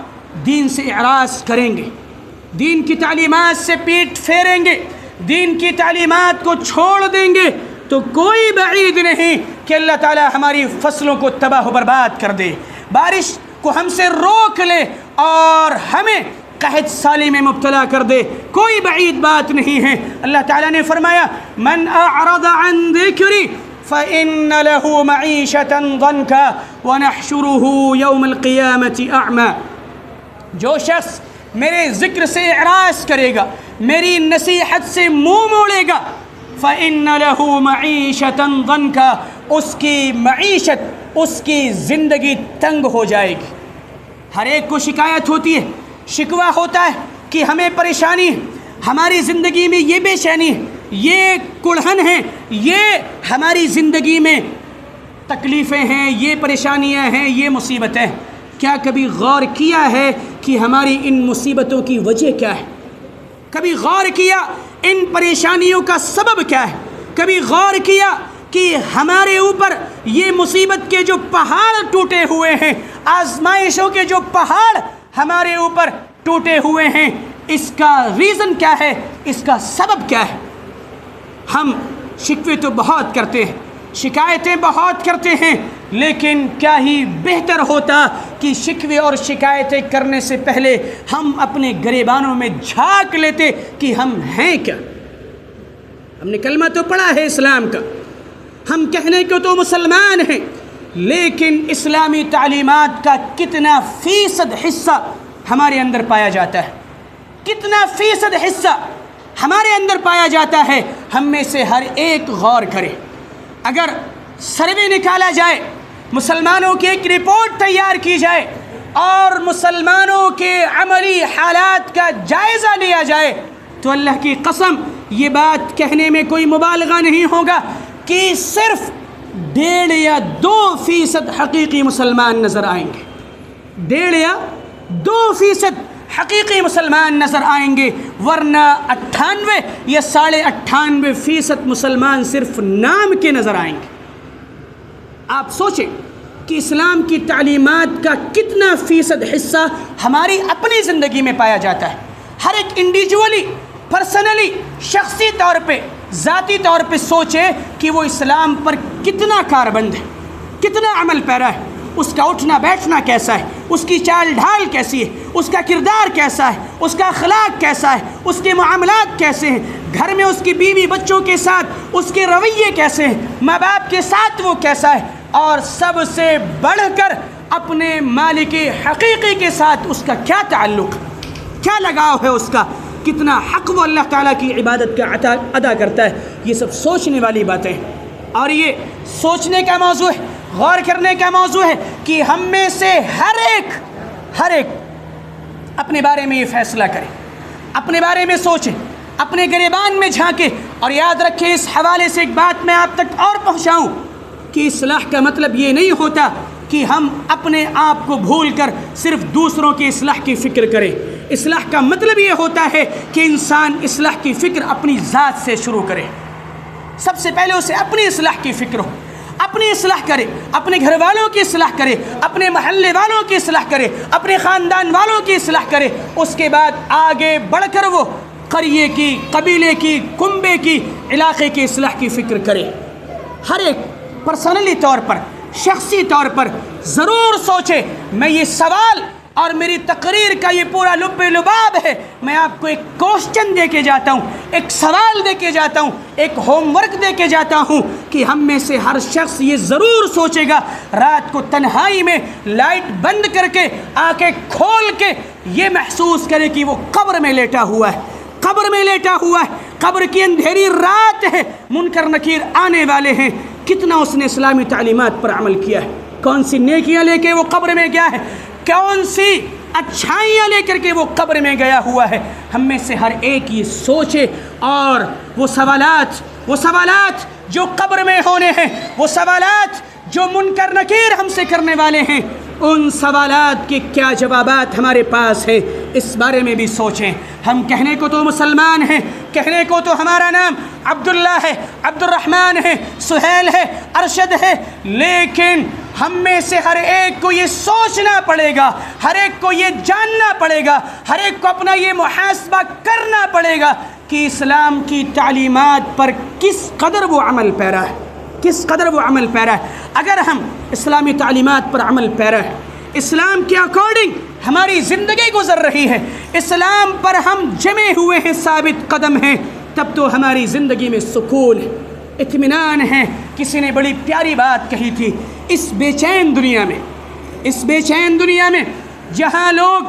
دین سے اعراض کریں گے، دین کی تعلیمات سے پیٹ پھیریں گے، دین کی تعلیمات کو چھوڑ دیں گے، تو کوئی بعید نہیں کہ اللہ تعالیٰ ہماری فصلوں کو تباہ و برباد کر دے، بارش کو ہم سے روک لے اور ہمیں قحط سالی میں مبتلا کر دے، کوئی بعید بات نہیں ہے۔ اللہ تعالیٰ نے فرمایا من اعرض عن ذکری فإن له معیشة ضنکا ونحشره یوم القیامة اعمی، جو شخص میرے ذکر سے اعراض کرے گا، میری نصیحت سے منہ موڑے گا، فإن له معیشة ضنکا، اس کی معیشت، اس کی زندگی تنگ ہو جائے گی۔ ہر ایک کو شکایت ہوتی ہے، شکوہ ہوتا ہے کہ ہمیں پریشانی ہے، ہماری زندگی میں یہ بے چینی ہے، یہ کڑھن ہے، یہ ہماری زندگی میں تکلیفیں ہیں، یہ پریشانیاں ہیں، یہ مصیبتیں ہیں۔ کیا کبھی غور کیا ہے کہ ہماری ان مصیبتوں کی وجہ کیا ہے؟ کبھی غور کیا ان پریشانیوں کا سبب کیا ہے؟ کبھی غور کیا کہ ہمارے اوپر یہ مصیبت کے جو پہاڑ ٹوٹے ہوئے ہیں، آزمائشوں کے جو پہاڑ ہمارے اوپر ٹوٹے ہوئے ہیں، اس کا ریزن کیا ہے، اس کا سبب کیا ہے؟ ہم شکوے تو بہت کرتے ہیں، شکایتیں بہت کرتے ہیں، لیکن کیا ہی بہتر ہوتا کہ شکوے اور شکایتیں کرنے سے پہلے ہم اپنے گریبانوں میں جھانک لیتے کہ ہم ہیں کیا۔ ہم نے کلمہ تو پڑھا ہے اسلام کا، ہم کہنے کو تو مسلمان ہیں، لیکن اسلامی تعلیمات کا کتنا فیصد حصہ ہمارے اندر پایا جاتا ہے، کتنا فیصد حصہ ہمارے اندر پایا جاتا ہے؟ ہم میں سے ہر ایک غور کرے۔ اگر سروے نکالا جائے، مسلمانوں کی ایک رپورٹ تیار کی جائے اور مسلمانوں کے عملی حالات کا جائزہ لیا جائے، تو اللہ کی قسم یہ بات کہنے میں کوئی مبالغہ نہیں ہوگا کہ صرف 1.5 یا 2% حقیقی مسلمان نظر آئیں گے، 1.5 یا 2% حقیقی مسلمان نظر آئیں گے، ورنہ 98 یا 98.5% مسلمان صرف نام کے نظر آئیں گے۔ آپ سوچیں کہ اسلام کی تعلیمات کا کتنا فیصد حصہ ہماری اپنی زندگی میں پایا جاتا ہے۔ ہر ایک انڈیویجولی، پرسنلی، شخصی طور پہ، ذاتی طور پہ سوچے کہ وہ اسلام پر کتنا کاربند ہے، کتنا عمل پیرا ہے، اس کا اٹھنا بیٹھنا کیسا ہے، اس کی چال ڈھال کیسی ہے، اس کا کردار کیسا ہے، اس کا اخلاق کیسا ہے، اس کے معاملات کیسے ہیں، گھر میں اس کی بیوی بچوں کے ساتھ اس کے رویے کیسے ہیں، ماں باپ کے ساتھ وہ کیسا ہے، اور سب سے بڑھ کر اپنے مالک حقیقی کے ساتھ اس کا کیا تعلق، کیا لگاؤ ہے، اس کا کتنا حق وہ اللہ تعالیٰ کی عبادت کا ادا کرتا ہے۔ یہ سب سوچنے والی باتیں ہیں، اور یہ سوچنے کا موضوع ہے، غور کرنے کا موضوع ہے کہ ہم میں سے ہر ایک اپنے بارے میں یہ فیصلہ کرے، اپنے بارے میں سوچے، اپنے گریبان میں جھانکے، اور یاد رکھیں اس حوالے سے ایک بات میں آپ تک اور پہنچاؤں کہ اصلاح کا مطلب یہ نہیں ہوتا کہ ہم اپنے آپ کو بھول کر صرف دوسروں کی اصلاح کی فکر کریں. اصلاح کا مطلب یہ ہوتا ہے کہ انسان اصلاح کی فکر اپنی ذات سے شروع کرے. سب سے پہلے اسے اپنی اصلاح کی فکر ہو، اپنی اصلاح کرے، اپنے گھر والوں کی اصلاح کرے، اپنے محلے والوں کی اصلاح کرے، اپنے خاندان والوں کی اصلاح کرے. اس کے بعد آگے بڑھ کر وہ قریے کی، قبیلے کی، کنبے کی، علاقے کی اصلاح کی فکر کرے. ہر ایک پرسنلی طور پر، شخصی طور پر ضرور سوچے. میں یہ سوال اور میری تقریر کا یہ پورا لب لباب ہے. میں آپ کو ایک کوشچن دے کے جاتا ہوں، ایک سوال دے کے جاتا ہوں، ایک ہوم ورک دے کے جاتا ہوں کہ ہم میں سے ہر شخص یہ ضرور سوچے گا رات کو تنہائی میں لائٹ بند کر کے آنکھیں کھول کے یہ محسوس کرے کہ وہ قبر میں لیٹا ہوا ہے، قبر میں لیٹا ہوا ہے، قبر کی اندھیری رات ہے، منکر نکیر آنے والے ہیں. کتنا اس نے اسلامی تعلیمات پر عمل کیا ہے، کون سی نیکیاں لے کے وہ قبر میں گیا ہے، کون سی اچھائیاں لے کر کے وہ قبر میں گیا ہوا ہے. ہم میں سے ہر ایک یہ سوچے اور وہ سوالات جو قبر میں ہونے ہیں، وہ سوالات جو منکر نکیر ہم سے کرنے والے ہیں، ان سوالات کے کیا جوابات ہمارے پاس ہیں اس بارے میں بھی سوچیں. ہم کہنے کو تو مسلمان ہیں، کہنے کو تو ہمارا نام عبداللہ ہے، عبد الرحمن ہے، سہیل ہے، ارشد ہے، لیکن ہم میں سے ہر ایک کو یہ سوچنا پڑے گا، ہر ایک کو یہ جاننا پڑے گا، ہر ایک کو اپنا یہ محاسبہ کرنا پڑے گا کہ اسلام کی تعلیمات پر کس قدر وہ عمل پیرا ہے، کس قدر وہ عمل پیرا ہے. اگر ہم اسلامی تعلیمات پر عمل پیرا ہے، اسلام کے اکارڈنگ ہماری زندگی گزر رہی ہے، اسلام پر ہم جمے ہوئے ہیں، ثابت قدم ہیں، تب تو ہماری زندگی میں سکون ہے، اطمینان ہے. کسی نے بڑی پیاری بات کہی تھی، اس بے چین دنیا میں جہاں لوگ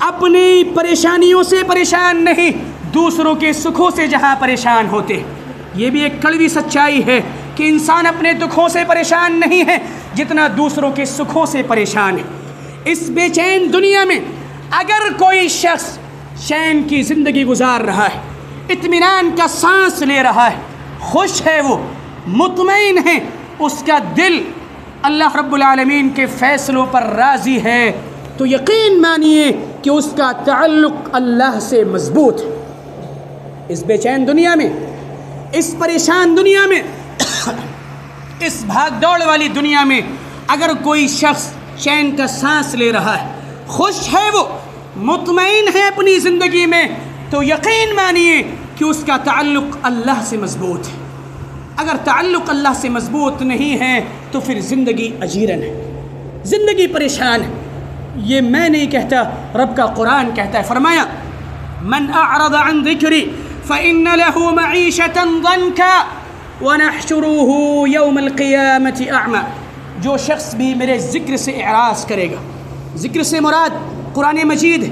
اپنی پریشانیوں سے پریشان نہیں، دوسروں کے سکھوں سے جہاں پریشان ہوتے. یہ بھی ایک کڑوی سچائی ہے کہ انسان اپنے دکھوں سے پریشان نہیں ہے جتنا دوسروں کے سکھوں سے پریشان ہے. اس بے چین دنیا میں اگر کوئی شخص چین کی زندگی گزار رہا ہے، اطمینان کا سانس لے رہا ہے، خوش ہے، وہ مطمئن ہے، اس کا دل اللہ رب العالمین کے فیصلوں پر راضی ہے، تو یقین مانیے کہ اس کا تعلق اللہ سے مضبوط ہے. اس بے چین دنیا میں، اس پریشان دنیا میں، اس بھاگ دوڑ والی دنیا میں اگر کوئی شخص چین کا سانس لے رہا ہے، خوش ہے، وہ مطمئن ہے اپنی زندگی میں، تو یقین مانیے کہ اس کا تعلق اللہ سے مضبوط ہے. اگر تعلق اللہ سے مضبوط نہیں ہے تو پھر زندگی اجیرن ہے، زندگی پریشان ہے. یہ میں نہیں کہتا، رب کا قرآن کہتا ہے. فرمایا من اعرض عن ذکری فإن له معیشة ضنکا ونحشره یوم القیامة اعمی. جو شخص بھی میرے ذکر سے اعراض کرے گا، ذکر سے مراد قرآن مجید ہے،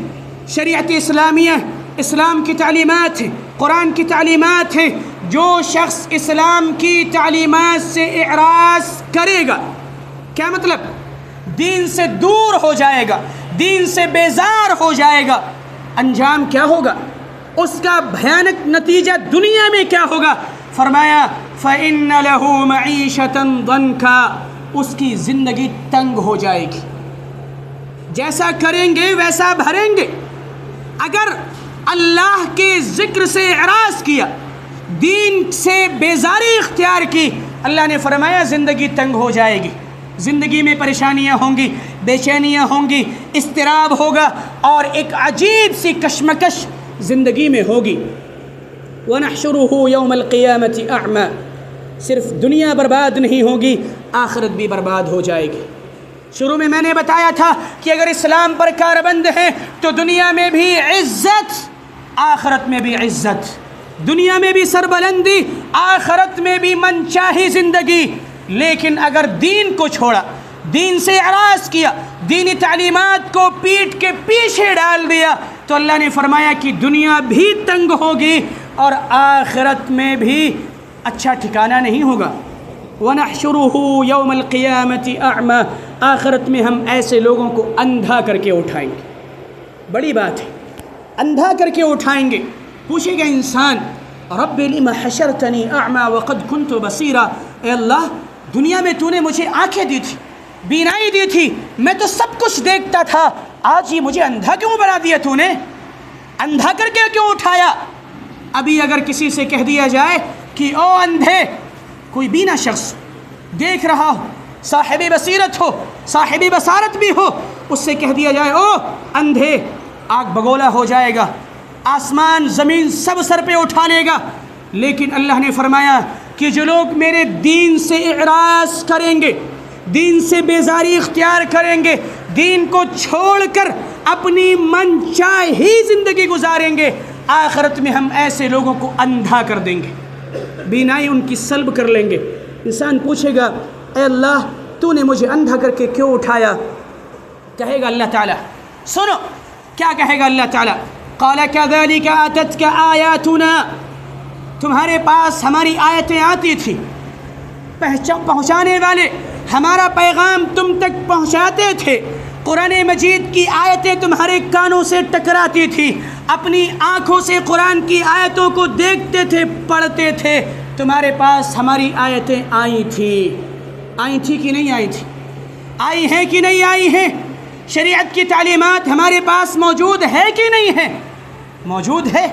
شریعت اسلامیہ، اسلام کی تعلیمات ہیں، قرآن کی تعلیمات ہیں. جو شخص اسلام کی تعلیمات سے اعراض کرے گا، کیا مطلب؟ دین سے دور ہو جائے گا، دین سے بیزار ہو جائے گا. انجام کیا ہوگا؟ اس کا بھیانک نتیجہ دنیا میں کیا ہوگا؟ فرمایا فَإِنَّ لَهُ مَعِيشَةً ضَنْكَا، اس کی زندگی تنگ ہو جائے گی، جیسا کریں گے ویسا بھریں گے. اگر اللہ کے ذکر سے اعراض کیا، دین سے بیزاری اختیار کی، اللہ نے فرمایا زندگی تنگ ہو جائے گی، زندگی میں پریشانیاں ہوں گی، بے چینیاں ہوں گی، اضطراب ہوگا اور ایک عجیب سی کشمکش زندگی میں ہوگی. وَنَحْشُرُهُ يَوْمَ الْقِيَامَةِ أَعْمَى. صرف دنیا برباد نہیں ہوگی، آخرت بھی برباد ہو جائے گی. شروع میں نے بتایا تھا کہ اگر اسلام پر کاربند ہیں تو دنیا میں بھی عزت، آخرت میں بھی عزت، دنیا میں بھی سربلندی، آخرت میں بھی منچاہی زندگی. لیکن اگر دین کو چھوڑا، دین سے اعراض کیا، دینی تعلیمات کو پیٹ کے پیچھے ڈال دیا، تو اللہ نے فرمایا کہ دنیا بھی تنگ ہوگی اور آخرت میں بھی اچھا ٹھکانہ نہیں ہوگا. وَنَحْشُرُهُ يَوْمَ الْقِيَامَةِ أَعْمَى. آخرت میں ہم ایسے لوگوں کو اندھا کر کے اٹھائیں گے. بڑی بات ہے، اندھا کر کے اٹھائیں گے. پوچھے گا انسان رب لم حشرتنی اعمی وقد كنت بصیرا، اے اللہ دنیا میں تو نے مجھے آنکھیں دی تھی، بینائی دی تھی، میں تو سب کچھ دیکھتا تھا، آج یہ مجھے اندھا کیوں بنا دیا تو نے؟ اندھا کر کے کیوں اٹھایا؟ ابھی اگر کسی سے کہہ دیا جائے کہ او اندھے، کوئی بینا شخص دیکھ رہا ہو، صاحب بصیرت ہو، صاحب بصارت بھی ہو، اس سے کہہ دیا جائے او اندھے، آگ بگولا ہو جائے گا، آسمان زمین سب سر پہ اٹھا لے گا۔ لیکن اللہ نے فرمایا کہ جو لوگ میرے دین سے اعراض کریں گے، دین سے بیزاری اختیار کریں گے، دین کو چھوڑ کر اپنی من چاہی زندگی گزاریں گے، آخرت میں ہم ایسے لوگوں کو اندھا کر دیں گے، بینائی ان کی سلب کر لیں گے۔ انسان پوچھے گا اے اللہ تو نے مجھے اندھا کر کے کیوں اٹھایا؟ کہے گا اللہ تعالیٰ، سنو کیا کہے گا اللہ تعالیٰ، قال كذلك اتتك آیاتنا، تمہارے پاس ہماری آیتیں آتی تھی، پہنچانے والے ہمارا پیغام تم تک پہنچاتے تھے، قرآن مجید کی آیتیں تمہارے کانوں سے ٹکراتی تھی، اپنی آنکھوں سے قرآن کی آیتوں کو دیکھتے تھے، پڑھتے تھے، تمہارے پاس ہماری آیتیں آئی تھی کہ نہیں آئی تھی؟ آئی ہیں کہ نہیں آئی ہیں؟ شریعت کی تعلیمات ہمارے پاس موجود ہے کہ نہیں ہے؟ موجود ہے۔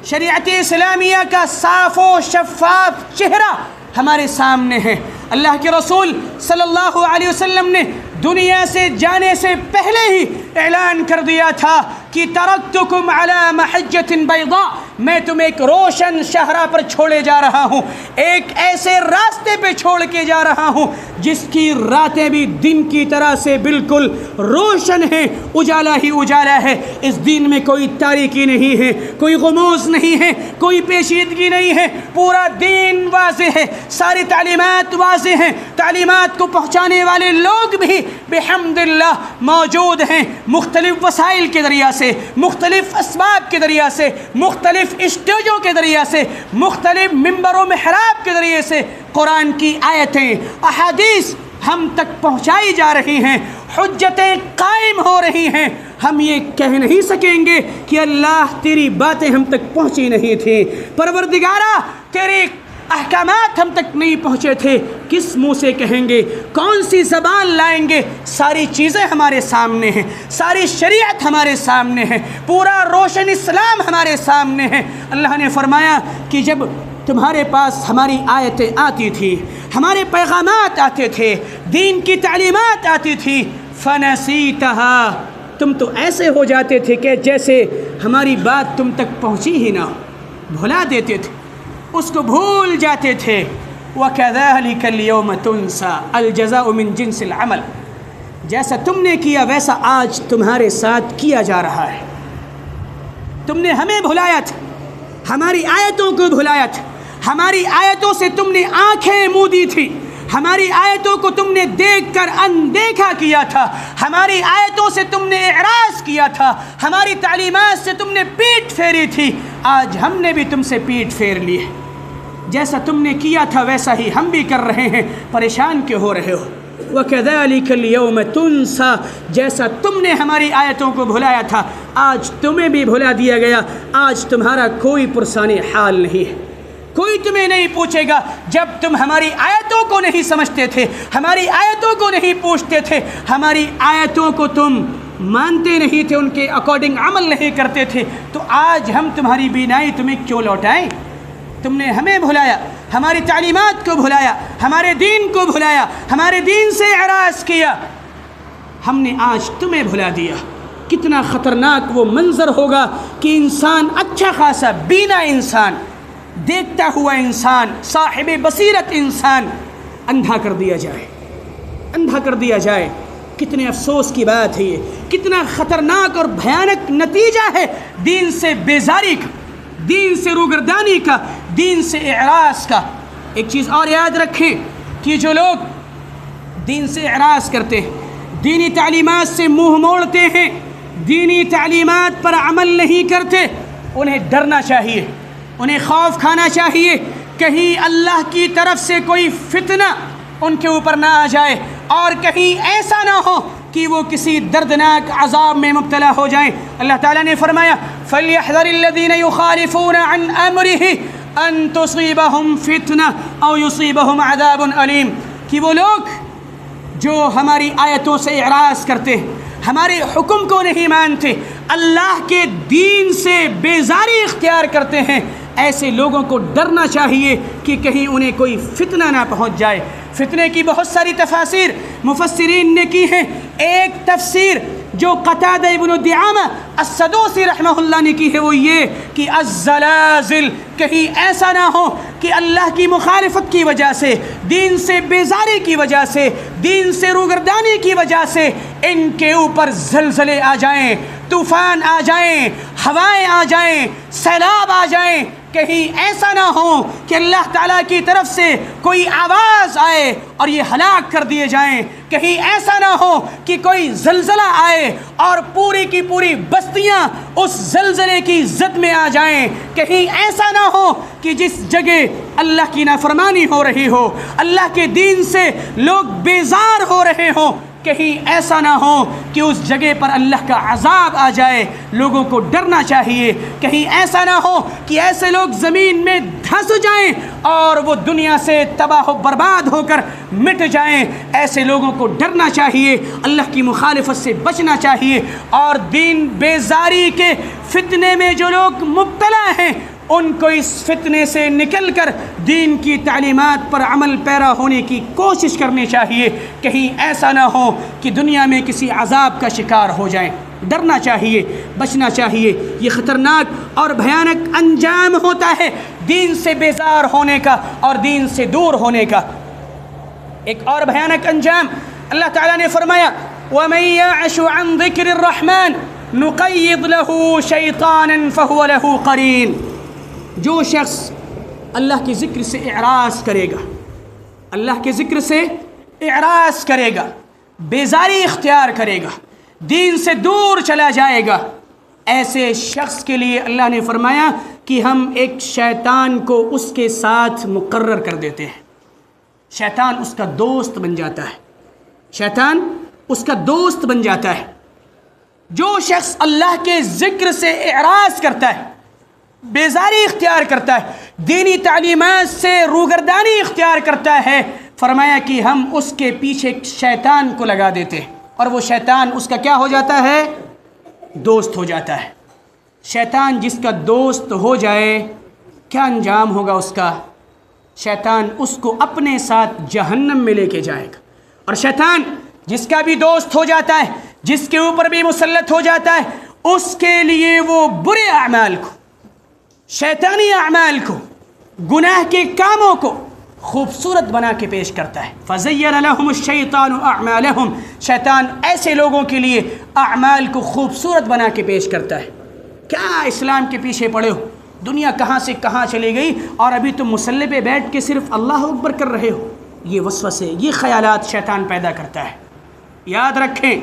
شریعت اسلامیہ کا صاف و شفاف چہرہ ہمارے سامنے ہے۔ اللہ کے رسول صلی اللہ علیہ وسلم نے دنیا سے جانے سے پہلے ہی اعلان کر دیا تھا کہ ترکتکم علی محجۃ بیضاء، میں تمہیں ایک روشن شاہراہ پر چھوڑے جا رہا ہوں، ایک ایسے راستے پہ چھوڑ کے جا رہا ہوں جس کی راتیں بھی دن کی طرح سے بالکل روشن ہیں، اجالا ہی اجالا ہے، اس دین میں کوئی تاریکی نہیں ہے، کوئی غموض نہیں ہے، کوئی پیچیدگی نہیں ہے، پورا دین واضح ہے، ساری تعلیمات واضح ہیں، تعلیمات کو پہنچانے والے لوگ بھی بحمد اللہ موجود ہیں، مختلف وسائل کے ذریعہ سے، مختلف اسباب کے ذریعہ سے، مختلف اسٹیجوں کے ذریعہ سے، مختلف منبر و محراب کے ذریعے سے قرآن کی آیتیں، احادیث ہم تک پہنچائی جا رہی ہیں، حجتیں قائم ہو رہی ہیں۔ ہم یہ کہہ نہیں سکیں گے کہ اللہ تیری باتیں ہم تک پہنچی نہیں تھیں، پروردگارا تیری احکامات ہم تک نہیں پہنچے تھے، کس منہ سے کہیں گے، کون سی زبان لائیں گے؟ ساری چیزیں ہمارے سامنے ہیں، ساری شریعت ہمارے سامنے ہے، پورا روشن اسلام ہمارے سامنے ہے۔ اللہ نے فرمایا کہ جب تمہارے پاس ہماری آیتیں آتی تھی، ہمارے پیغامات آتے تھے، دین کی تعلیمات آتی تھی، فنسیتہا، تم تو ایسے ہو جاتے تھے کہ جیسے ہماری بات تم تک پہنچی ہی نہ ہو، بھلا دیتے تھے، اس کو بھول جاتے تھے۔ وَكَذَلِكَ الْيَوْمَ تُنْسَى الْجَزَاءُ مِنْ جِنْسِ الْعَمَلِ، جیسا تم نے کیا ویسا آج تمہارے ساتھ کیا جا رہا ہے۔ تم نے ہمیں بھلایا تھا، ہماری آیتوں کو بھلایا تھا، ہماری آیتوں سے تم نے آنکھیں موندی تھی، ہماری آیتوں کو تم نے دیکھ کر اندیکھا کیا تھا، ہماری آیتوں سے تم نے اعراض کیا تھا، ہماری تعلیمات سے تم نے پیٹ پھیری تھی، آج ہم نے بھی تم سے پیٹ پھیر لی ہے، جیسا تم نے کیا تھا ویسا ہی ہم بھی کر رہے ہیں، پریشان کیوں ہو رہے ہو؟ وَكَذَلِكَ الْيَوْمَ تُنْسَى، جیسا تم نے ہماری آیتوں کو بھلایا تھا آج تمہیں بھی بھلا دیا گیا، آج تمہارا کوئی پرسان حال نہیں ہے، کوئی تمہیں نہیں پوچھے گا۔ جب تم ہماری آیتوں کو نہیں سمجھتے تھے، ہماری آیتوں کو نہیں پوچھتے تھے، ہماری آیتوں کو تم مانتے نہیں تھے، ان کے اکارڈنگ عمل نہیں کرتے تھے، تو آج ہم تمہاری بینائی تمہیں کیوں لوٹائیں؟ تم نے ہمیں بھلایا، ہماری تعلیمات کو بھلایا، ہمارے دین کو بھلایا، ہمارے دین سے اعراض کیا، ہم نے آج تمہیں بھلا دیا۔ کتنا خطرناک وہ منظر ہوگا کہ انسان، اچھا خاصا بینا انسان، دیکھتا ہوا انسان، صاحب بصیرت انسان اندھا کر دیا جائے، اندھا کر دیا جائے۔ کتنے افسوس کی بات ہے یہ، کتنا خطرناک اور بھیانک نتیجہ ہے دین سے بیزاری کا، دین سے روگردانی کا، دین سے اعراض کا۔ ایک چیز اور یاد رکھیں کہ جو لوگ دین سے اعراض کرتے ہیں، دینی تعلیمات سے منہ موڑتے ہیں، دینی تعلیمات پر عمل نہیں کرتے، انہیں ڈرنا چاہیے، انہیں خوف کھانا چاہیے، کہیں اللہ کی طرف سے کوئی فتنہ ان کے اوپر نہ آ جائے، اور کہیں ایسا نہ ہو کہ وہ کسی دردناک عذاب میں مبتلا ہو جائیں۔ اللہ تعالیٰ نے فرمایا فَلْيَحْذَرِ الَّذِينَ يُخَالِفُونَ عَنْ أَمْرِهِ أَن تُصِيبَهُمْ فِتْنَةٌ أَوْ يُصِيبَهُمْ عَذَابٌ أَلِيمٌ، کہ وہ لوگ جو ہماری آیتوں سے اعراض کرتے ہیں، ہمارے حکم کو نہیں مانتے، اللہ کے دین سے بیزاری اختیار کرتے ہیں، ایسے لوگوں کو ڈرنا چاہیے کہ کہیں انہیں کوئی فتنہ نہ پہنچ جائے۔ فتنے کی بہت ساری تفاسیر مفسرین نے کی ہیں۔ ایک تفسیر جو قتادہ ابن دعامہ السدوسی رحمہ اللہ نے کی ہے وہ یہ کہ الزلازل، کہیں ایسا نہ ہو کہ اللہ کی مخالفت کی وجہ سے، دین سے بیزاری کی وجہ سے، دین سے روگردانی کی وجہ سے ان کے اوپر زلزلے آ جائیں، طوفان آ جائیں، ہوائیں آ جائیں، سیلاب آ جائیں۔ کہیں ایسا نہ ہو کہ اللہ تعالیٰ کی طرف سے کوئی آواز آئے اور یہ ہلاک کر دیے جائیں۔ کہیں ایسا نہ ہو کہ کوئی زلزلہ آئے اور پوری کی پوری بستیاں اس زلزلے کی زد میں آ جائیں۔ کہیں ایسا نہ ہو کہ جس جگہ اللہ کی نافرمانی ہو رہی ہو، اللہ کے دین سے لوگ بیزار ہو رہے ہوں، کہیں ایسا نہ ہو کہ اس جگہ پر اللہ کا عذاب آ جائے۔ لوگوں کو ڈرنا چاہیے۔ کہیں ایسا نہ ہو کہ ایسے لوگ زمین میں دھس جائیں اور وہ دنیا سے تباہ و برباد ہو کر مٹ جائیں۔ ایسے لوگوں کو ڈرنا چاہیے، اللہ کی مخالفت سے بچنا چاہیے، اور دین بیزاری کے فتنے میں جو لوگ مبتلا ہیں ان کو اس فتنے سے نکل کر دین کی تعلیمات پر عمل پیرا ہونے کی کوشش کرنی چاہیے۔ کہیں ایسا نہ ہو کہ دنیا میں کسی عذاب کا شکار ہو جائیں۔ ڈرنا چاہیے، بچنا چاہیے۔ یہ خطرناک اور بھیانک انجام ہوتا ہے دین سے بیزار ہونے کا اور دین سے دور ہونے کا۔ ایک اور بھیانک انجام اللہ تعالیٰ نے فرمایا وَمَن يَعْشُ عَن ذِكْرِ الرَّحْمَنِ نُقَيِّضْ لَهُ شَيْطَانًا فَهُوَ لَهُ قَرِينٌ۔ جو شخص اللہ کے ذکر سے اعراض کرے گا، اللہ کے ذکر سے اعراض کرے گا، بیزاری اختیار کرے گا، دین سے دور چلا جائے گا، ایسے شخص کے لیے اللہ نے فرمایا کہ ہم ایک شیطان کو اس کے ساتھ مقرر کر دیتے ہیں۔ شیطان اس کا دوست بن جاتا ہے، شیطان اس کا دوست بن جاتا ہے۔ جو شخص اللہ کے ذکر سے اعراض کرتا ہے، بیزاری اختیار کرتا ہے، دینی تعلیمات سے روگردانی اختیار کرتا ہے، فرمایا کہ ہم اس کے پیچھے ایک شیطان کو لگا دیتے ہیں اور وہ شیطان اس کا کیا ہو جاتا ہے؟ دوست ہو جاتا ہے۔ شیطان جس کا دوست ہو جائے کیا انجام ہوگا اس کا؟ شیطان اس کو اپنے ساتھ جہنم میں لے کے جائے گا۔ اور شیطان جس کا بھی دوست ہو جاتا ہے، جس کے اوپر بھی مسلط ہو جاتا ہے، اس کے لیے وہ برے اعمال کو، شیطانی اعمال کو، گناہ کے کاموں کو خوبصورت بنا کے پیش کرتا ہے۔ فَزَيَّنَ لَهُمُ الشَّيْطَانُ أَعْمَالَهُمْ، شیطان ایسے لوگوں کے لیے اعمال کو خوبصورت بنا کے پیش کرتا ہے۔ کیا اسلام کے پیچھے پڑے ہو، دنیا کہاں سے کہاں چلی گئی اور ابھی تم مصلی پہ بیٹھ کے صرف اللہ اکبر کر رہے ہو۔ یہ وسوسے، یہ خیالات شیطان پیدا کرتا ہے۔ یاد رکھیں،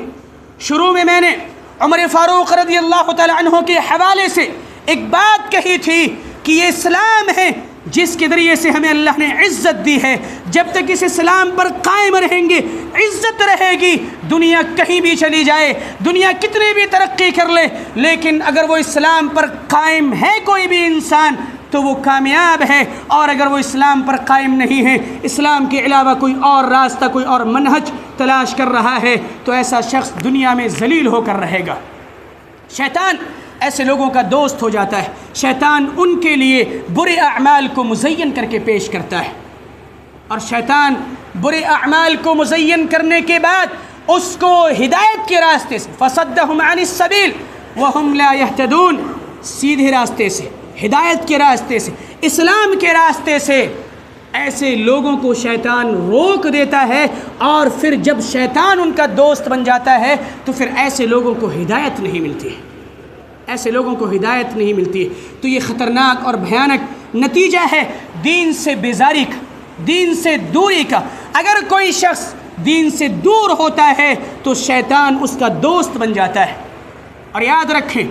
شروع میں نے عمر فاروق رضی اللہ تعالی عنہ کے حوالے سے ایک بات کہی تھی کہ یہ اسلام ہے جس کے ذریعے سے ہمیں اللہ نے عزت دی ہے۔ جب تک اس اسلام پر قائم رہیں گے عزت رہے گی، دنیا کہیں بھی چلی جائے، دنیا کتنی بھی ترقی کر لے، لیکن اگر وہ اسلام پر قائم ہے کوئی بھی انسان تو وہ کامیاب ہے، اور اگر وہ اسلام پر قائم نہیں ہے، اسلام کے علاوہ کوئی اور راستہ، کوئی اور منہج تلاش کر رہا ہے، تو ایسا شخص دنیا میں ذلیل ہو کر رہے گا۔ شیطان ایسے لوگوں کا دوست ہو جاتا ہے، شیطان ان کے لیے برے اعمال کو مزین کر کے پیش کرتا ہے، اور شیطان برے اعمال کو مزین کرنے کے بعد اس کو ہدایت کے راستے سے فَصَدَّهُمْ عَنِ السَّبِيلِ وَهُمْ لَا يَهْتَدُونَ، سیدھے راستے سے، ہدایت کے راستے سے، اسلام کے راستے سے ایسے لوگوں کو شیطان روک دیتا ہے، اور پھر جب شیطان ان کا دوست بن جاتا ہے تو پھر ایسے لوگوں کو ہدایت نہیں ملتی ہے، ایسے لوگوں کو ہدایت نہیں ملتی ہے۔ تو یہ خطرناک اور بھیانک نتیجہ ہے دین سے بیزاری کا، دین سے دوری کا۔ اگر کوئی شخص دین سے دور ہوتا ہے تو شیطان اس کا دوست بن جاتا ہے۔ اور یاد رکھیں،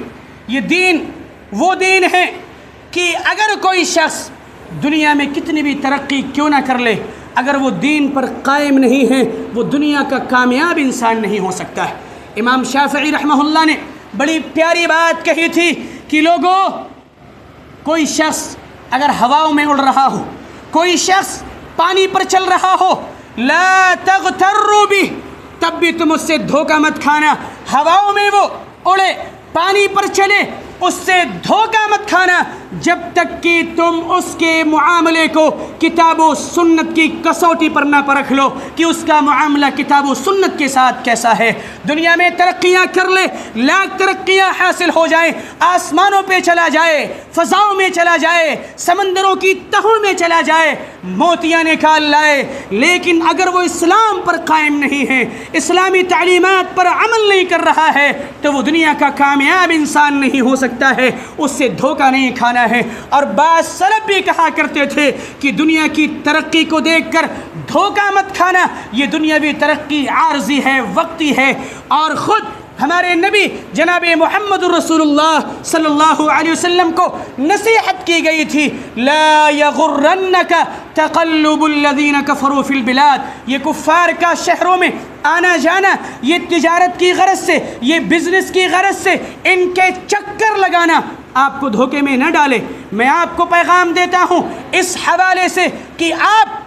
یہ دین وہ دین ہے کہ اگر کوئی شخص دنیا میں کتنی بھی ترقی کیوں نہ کر لے، اگر وہ دین پر قائم نہیں ہے وہ دنیا کا کامیاب انسان نہیں ہو سکتا ہے۔ امام شافعی رحمہ اللہ نے بڑی پیاری بات کہی تھی کہ لوگوں، کوئی شخص اگر ہواؤں میں اڑ رہا ہو، کوئی شخص پانی پر چل رہا ہو، لا تغتروا به، تب بھی تم اس سے دھوکہ مت کھانا. ہواؤں میں وہ اڑے، پانی پر چلے، اس سے دھوکہ مت کھانا جب تک کہ تم اس کے معاملے کو کتاب و سنت کی کسوٹی پر نہ پرکھ لو کہ اس کا معاملہ کتاب و سنت کے ساتھ کیسا ہے. دنیا میں ترقیاں کر لے، لاکھ ترقیاں حاصل ہو جائیں، آسمانوں پہ چلا جائے، فضاؤں میں چلا جائے، سمندروں کی تہوں میں چلا جائے، موتیاں نکال لائے، لیکن اگر وہ اسلام پر قائم نہیں ہے، اسلامی تعلیمات پر عمل نہیں کر رہا ہے، تو وہ دنیا کا کامیاب انسان نہیں ہو سکتا ہے. اس سے دھوکہ نہیں کھانا ہے. اور بعض سلف بھی کہا کرتے تھے کہ دنیا کی ترقی کو دیکھ کر دھوکہ مت کھانا، یہ دنیاوی ترقی عارضی ہے، وقتی ہے. اور خود ہمارے نبی جناب محمد رسول اللہ صلی اللہ علیہ وسلم کو نصیحت کی گئی تھی، لا یغرنک تقلب الذین کفروا فی البلاد. یہ کفار کا شہروں میں آنا جانا، یہ تجارت کی غرض سے، یہ بزنس کی غرض سے ان کے چکر لگانا آپ کو دھوکے میں نہ ڈالے. میں آپ کو پیغام دیتا ہوں اس حوالے سے کہ آپ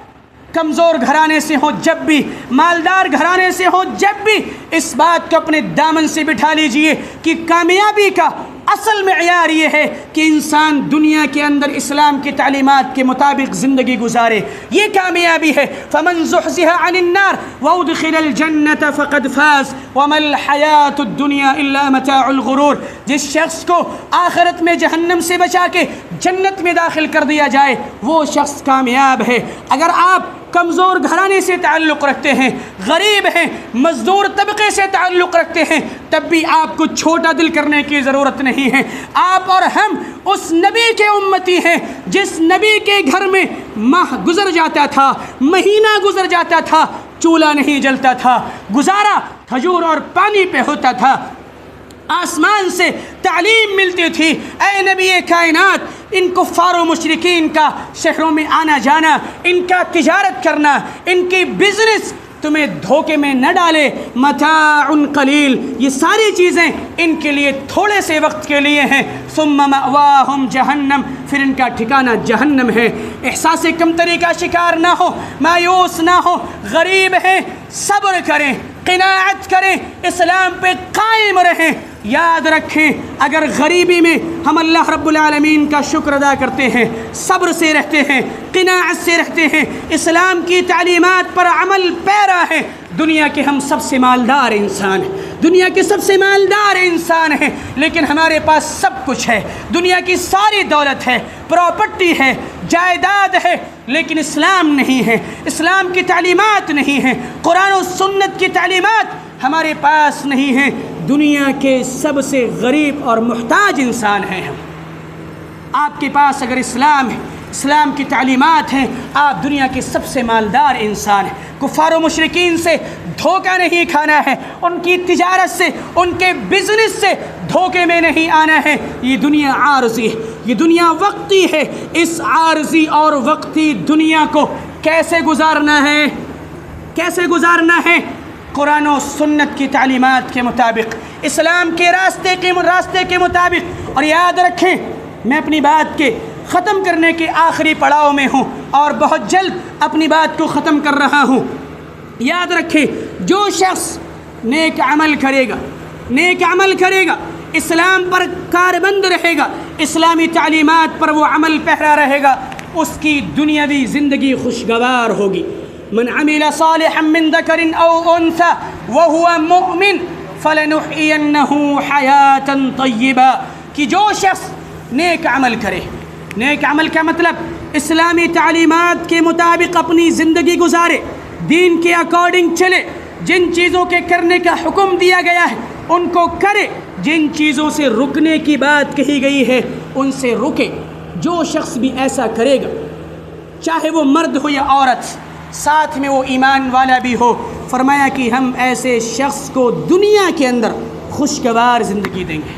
کمزور گھرانے سے ہوں جب بھی، مالدار گھرانے سے ہوں جب بھی، اس بات کو اپنے دامن سے بٹھا لیجئے کہ کامیابی کا اصل معیار یہ ہے کہ انسان دنیا کے اندر اسلام کی تعلیمات کے مطابق زندگی گزارے. یہ کامیابی ہے. فمن زحزح عن النار وادخل الجنة فقد فاز وما الحیاة الدنیا الا متاع الغرور. جس شخص کو آخرت میں جہنم سے بچا کے جنت میں داخل کر دیا جائے وہ شخص کامیاب ہے. اگر آپ کمزور گھرانے سے تعلق رکھتے ہیں، غریب ہیں، مزدور طبقے سے تعلق رکھتے ہیں، تب بھی آپ کو چھوٹا دل کرنے کی ضرورت نہیں ہے. آپ اور ہم اس نبی کے امتی ہیں جس نبی کے گھر میں ماہ گزر جاتا تھا، مہینہ گزر جاتا تھا، چولہا نہیں جلتا تھا، گزارا کھجور اور پانی پہ ہوتا تھا، آسمان سے تعلیم ملتی تھی. اے نبی کائنات، ان کفار و مشرکین کا شہروں میں آنا جانا، ان کا تجارت کرنا، ان کی بزنس تمہیں دھوکے میں نہ ڈالے. متاع قلیل، یہ ساری چیزیں ان کے لیے تھوڑے سے وقت کے لیے ہیں. ثم مأواہم جہنم، پھر ان کا ٹھکانہ جہنم ہے. احساس کمتری کا شکار نہ ہو، مایوس نہ ہو. غریب ہیں، صبر کریں، قناعت کریں، اسلام پہ قائم رہیں. یاد رکھیں اگر غریبی میں ہم اللہ رب العالمین کا شکر ادا کرتے ہیں، صبر سے رہتے ہیں، قناعت سے رہتے ہیں، اسلام کی تعلیمات پر عمل پیرا ہیں، دنیا کے ہم سب سے مالدار انسان ہیں، دنیا کے سب سے مالدار انسان ہیں. لیکن ہمارے پاس سب کچھ ہے، دنیا کی ساری دولت ہے، پراپرٹی ہے، جائیداد ہے، لیکن اسلام نہیں ہے، اسلام کی تعلیمات نہیں ہیں، قرآن و سنت کی تعلیمات ہمارے پاس نہیں ہیں. دنیا کے سب سے غریب اور محتاج انسان ہیں ہم. آپ کے پاس اگر اسلام ہے، اسلام کی تعلیمات ہیں، آپ دنیا کے سب سے مالدار انسان ہیں. کفار و مشرکین سے دھوکہ نہیں کھانا ہے، ان کی تجارت سے، ان کے بزنس سے دھوکے میں نہیں آنا ہے. یہ دنیا عارضی ہے، یہ دنیا وقتی ہے. اس عارضی اور وقتی دنیا کو کیسے گزارنا ہے؟ کیسے گزارنا ہے؟ قرآن و سنت کی تعلیمات کے مطابق، اسلام کے راستے کے مطابق. اور یاد رکھیں میں اپنی بات کے ختم کرنے کے آخری پڑاؤ میں ہوں اور بہت جلد اپنی بات کو ختم کر رہا ہوں. یاد رکھیں جو شخص نیک عمل کرے گا، نیک عمل کرے گا، اسلام پر کاربند رہے گا، اسلامی تعلیمات پر وہ عمل پیرا رہے گا، اس کی دنیاوی زندگی خوشگوار ہوگی. من عمل صالحا من ذکر او انثى وهو مؤمن فلنحيينه حیاتا طیبا. کہ جو شخص نیک عمل کرے، نیک عمل کا مطلب اسلامی تعلیمات کے مطابق اپنی زندگی گزارے، دین کے اکارڈنگ چلے، جن چیزوں کے کرنے کا حکم دیا گیا ہے ان کو کرے، جن چیزوں سے رکنے کی بات کہی گئی ہے ان سے رکے. جو شخص بھی ایسا کرے گا، چاہے وہ مرد ہو یا عورت، ساتھ میں وہ ایمان والا بھی ہو، فرمایا کہ ہم ایسے شخص کو دنیا کے اندر خوشگوار زندگی دیں گے،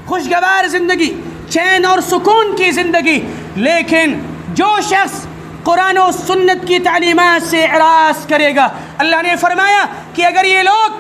خوشگوار زندگی، چین اور سکون کی زندگی. لیکن جو شخص قرآن و سنت کی تعلیمات سے اعراض کرے گا، اللہ نے فرمایا کہ اگر یہ لوگ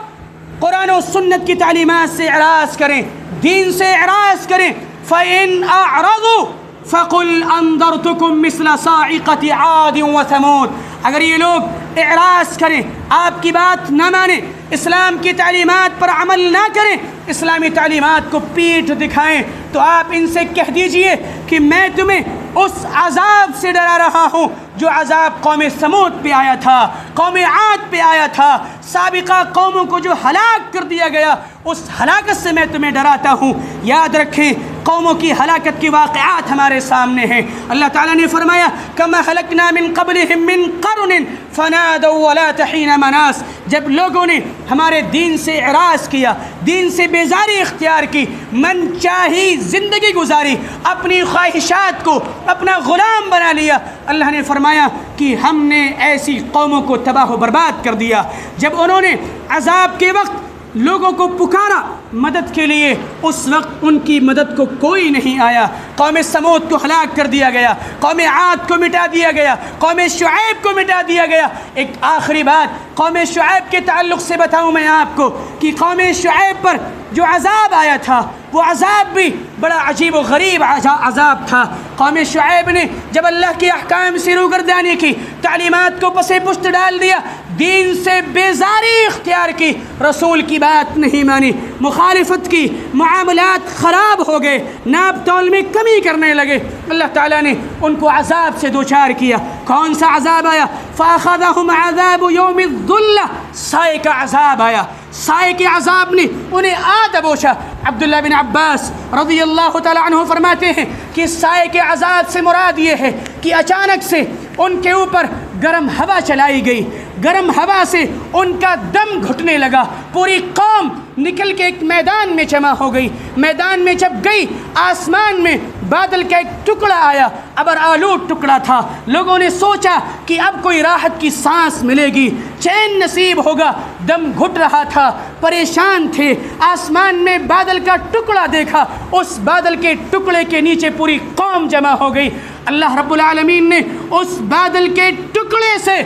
قرآن و سنت کی تعلیمات سے اعراض کریں، دین سے اعراض کریں، فَإِنْ أَعْرَضُوا فَقُلْ أَنذَرْتُكُمْ مِثْلَ صَاعِقَةِ عَادٍ وَثَمُودَ. اگر یہ لوگ اعراض کریں، آپ کی بات نہ مانیں، اسلام کی تعلیمات پر عمل نہ کریں، اسلامی تعلیمات کو پیٹھ دکھائیں، تو آپ ان سے کہہ دیجئے کہ میں تمہیں اس عذاب سے ڈرا رہا ہوں جو عذاب قوم سمود پہ آیا تھا، قوم عاد پہ آیا تھا، سابقہ قوموں کو جو ہلاک کر دیا گیا، اس ہلاکت سے میں تمہیں ڈراتا ہوں۔ یاد رکھیں، قوموں کی ہلاکت کے واقعات ہمارے سامنے ہیں۔ اللہ تعالیٰ نے فرمایا کما ہلکنا من قبلہم من قرن فنادوا ولا حین مناس، جب لوگوں نے ہمارے دین سے اعراض کیا، دین سے بیزاری اختیار کی، من چاہی زندگی گزاری، اپنی خواہشات کو اپنا غلام بنا لیا، اللہ نے فرمایا کہ ہم نے ایسی قوموں کو تباہ و برباد کر دیا۔ جب انہوں نے عذاب کے وقت لوگوں کو پکارا مدد کے لیے، اس وقت ان کی مدد کو کوئی نہیں آیا۔ قوم سمود کو ہلاک کر دیا گیا، قوم عاد کو مٹا دیا گیا، قوم شعیب کو مٹا دیا گیا۔ ایک آخری بات قوم شعیب کے تعلق سے بتاؤں میں آپ کو کہ قوم شعیب پر جو عذاب آیا تھا وہ عذاب بھی بڑا عجیب و غریب عذاب تھا۔ قوم شعیب نے جب اللہ کے احکام سے روگردانی کی، تعلیمات کو پس پشت ڈال دیا، دین سے بیزاری اختیار کی، رسول کی بات نہیں مانی، مخالفت کی، معاملات خراب ہو گئے، ناپ تول میں کمی کرنے لگے، اللہ تعالیٰ نے ان کو عذاب سے دوچار کیا۔ کون سا عذاب آیا؟ فَأَخَذَهُمْ عَذَابُ يَوْمِ الظُّلَّةِ، سائے کا عذاب آیا، سائے کے عذاب نے انہیں آ دبوچا۔ عبداللہ بن عباس رضی اللہ تعالیٰ عنہ فرماتے ہیں کہ سائے کے عذاب سے مراد یہ ہے کہ اچانک سے ان کے اوپر گرم ہوا چلائی گئی، گرم ہوا سے ان کا دم گھٹنے لگا، پوری قوم نکل کے ایک میدان میں جمع ہو گئی۔ میدان میں جب گئی، آسمان میں بادل کا ایک ٹکڑا آیا، ابر آلود ٹکڑا تھا۔ لوگوں نے سوچا کہ اب کوئی راحت کی سانس ملے گی، چین نصیب ہوگا، دم گھٹ رہا تھا، پریشان تھے۔ آسمان میں بادل کا ٹکڑا دیکھا، اس بادل کے ٹکڑے کے نیچے پوری قوم جمع ہو گئی۔ اللہ رب العالمین نے اس بادل کے ٹکڑے سے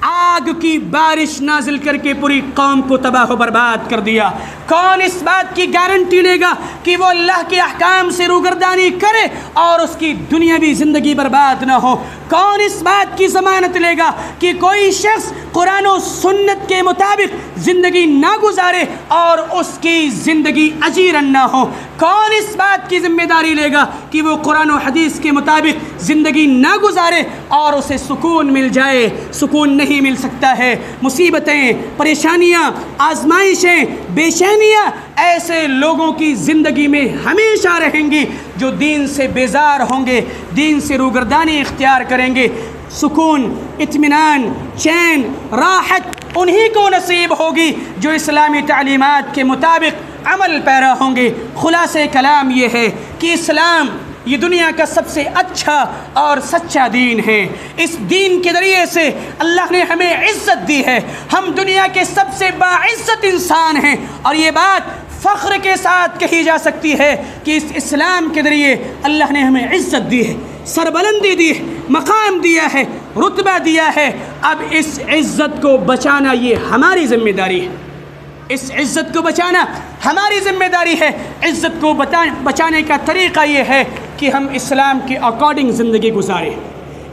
آگ کی بارش نازل کر کے پوری قوم کو تباہ و برباد کر دیا۔ کون اس بات کی گارنٹی لے گا کہ وہ اللہ کے احکام سے روگردانی کرے اور اس کی دنیاوی زندگی برباد نہ ہو؟ کون اس بات کی ضمانت لے گا کہ کوئی شخص قرآن و سنت کے مطابق زندگی نہ گزارے اور اس کی زندگی اجیرن نہ ہو؟ کون اس بات کی ذمہ داری لے گا کہ وہ قرآن و حدیث کے مطابق زندگی نہ گزارے اور اسے سکون مل جائے؟ سکون نہیں مل سکتا ہے۔ مصیبتیں، پریشانیاں، آزمائشیں، بے چینیاں ایسے لوگوں کی زندگی میں ہمیشہ رہیں گی جو دین سے بیزار ہوں گے، دین سے روگردانی اختیار کریں گے۔ سکون، اطمینان، چین، راحت انہی کو نصیب ہوگی جو اسلامی تعلیمات کے مطابق عمل پیرا ہوں گے۔ خلاصہ کلام یہ ہے کہ اسلام یہ دنیا کا سب سے اچھا اور سچا دین ہے۔ اس دین کے ذریعے سے اللہ نے ہمیں عزت دی ہے، ہم دنیا کے سب سے باعزت انسان ہیں، اور یہ بات فخر کے ساتھ کہی جا سکتی ہے کہ اس اسلام کے ذریعے اللہ نے ہمیں عزت دی ہے، سربلندی دی ہے، مقام دیا ہے، رتبہ دیا ہے۔ اب اس عزت کو بچانا یہ ہماری ذمہ داری ہے، اس عزت کو بچانا ہماری ذمہ داری ہے۔ عزت کو بچانے کا طریقہ یہ ہے کہ ہم اسلام کے اکارڈنگ زندگی گزاریں،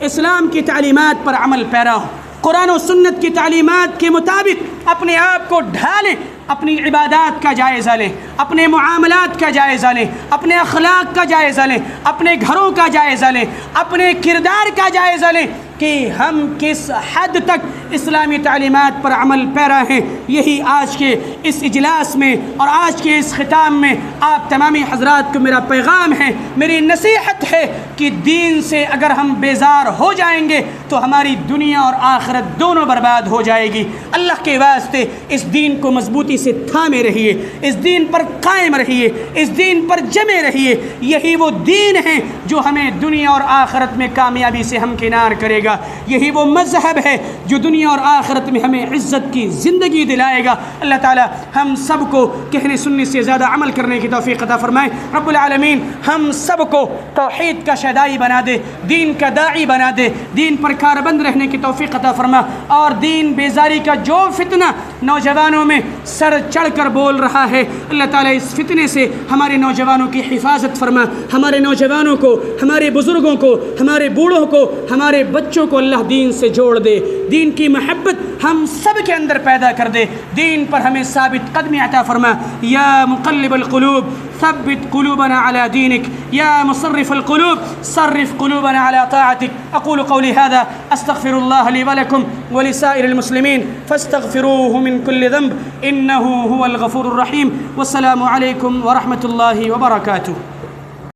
اسلام کی تعلیمات پر عمل پیرا ہوں، قرآن و سنت کی تعلیمات کے مطابق اپنے آپ کو ڈھالیں، اپنی عبادات کا جائزہ لیں، اپنے معاملات کا جائزہ لیں، اپنے اخلاق کا جائزہ لیں، اپنے گھروں کا جائزہ لیں، اپنے کردار کا جائزہ لیں کہ ہم کس حد تک اسلامی تعلیمات پر عمل پیرا ہیں۔ یہی آج کے اس اجلاس میں اور آج کے اس خطاب میں آپ تمامی حضرات کو میرا پیغام ہے، میری نصیحت ہے کہ دین سے اگر ہم بیزار ہو جائیں گے تو ہماری دنیا اور آخرت دونوں برباد ہو جائے گی۔ اللہ کے واسطے اس دین کو مضبوطی سے تھامے رہیے، اس دین پر قائم رہیے، اس دین پر جمے رہیے۔ یہی وہ دین ہے جو ہمیں دنیا اور آخرت میں کامیابی سے ہمکنار کرے گا، یہی وہ مذہب ہے جو دنیا اور آخرت میں ہمیں عزت کی زندگی دلائے گا۔ اللہ تعالی ہم سب کو کہنے سننے سے زیادہ عمل کرنے کی توفیق عطا فرمائے۔ رب العالمین ہم سب کو توحید کا شیدائی بنا دے، دین کا داعی بنا دے، دین پر کاربند رہنے کی توفیق عطا فرما، اور دین بیزاری کا جو فتنہ نوجوانوں میں سر چڑھ کر بول رہا ہے، اللہ تعالیٰ اس فتنے سے ہمارے نوجوانوں کی حفاظت فرما، ہمارے نوجوانوں کو کو، ہمارے بزرگوں کو، ہمارے بوڑھوں کو، ہمارے بچوں کو اللہ دین سے جوڑ دے، دین کی محبت ہم سب کے اندر پیدا کر دے، دین پر ہمیں ثابت قدمی عطا فرما۔ یا مقلب القلوب ثبت قلوبنا على دينك، يا مصرف القلوب صرف قلوبنا على طاعتك۔ أقول قولي هذا أستغفر الله لي ولكم ولسائر المسلمين فاستغفروه من كل ذنب إنه هو الغفور الرحيم، والسلام عليكم ورحمة الله وبركاته۔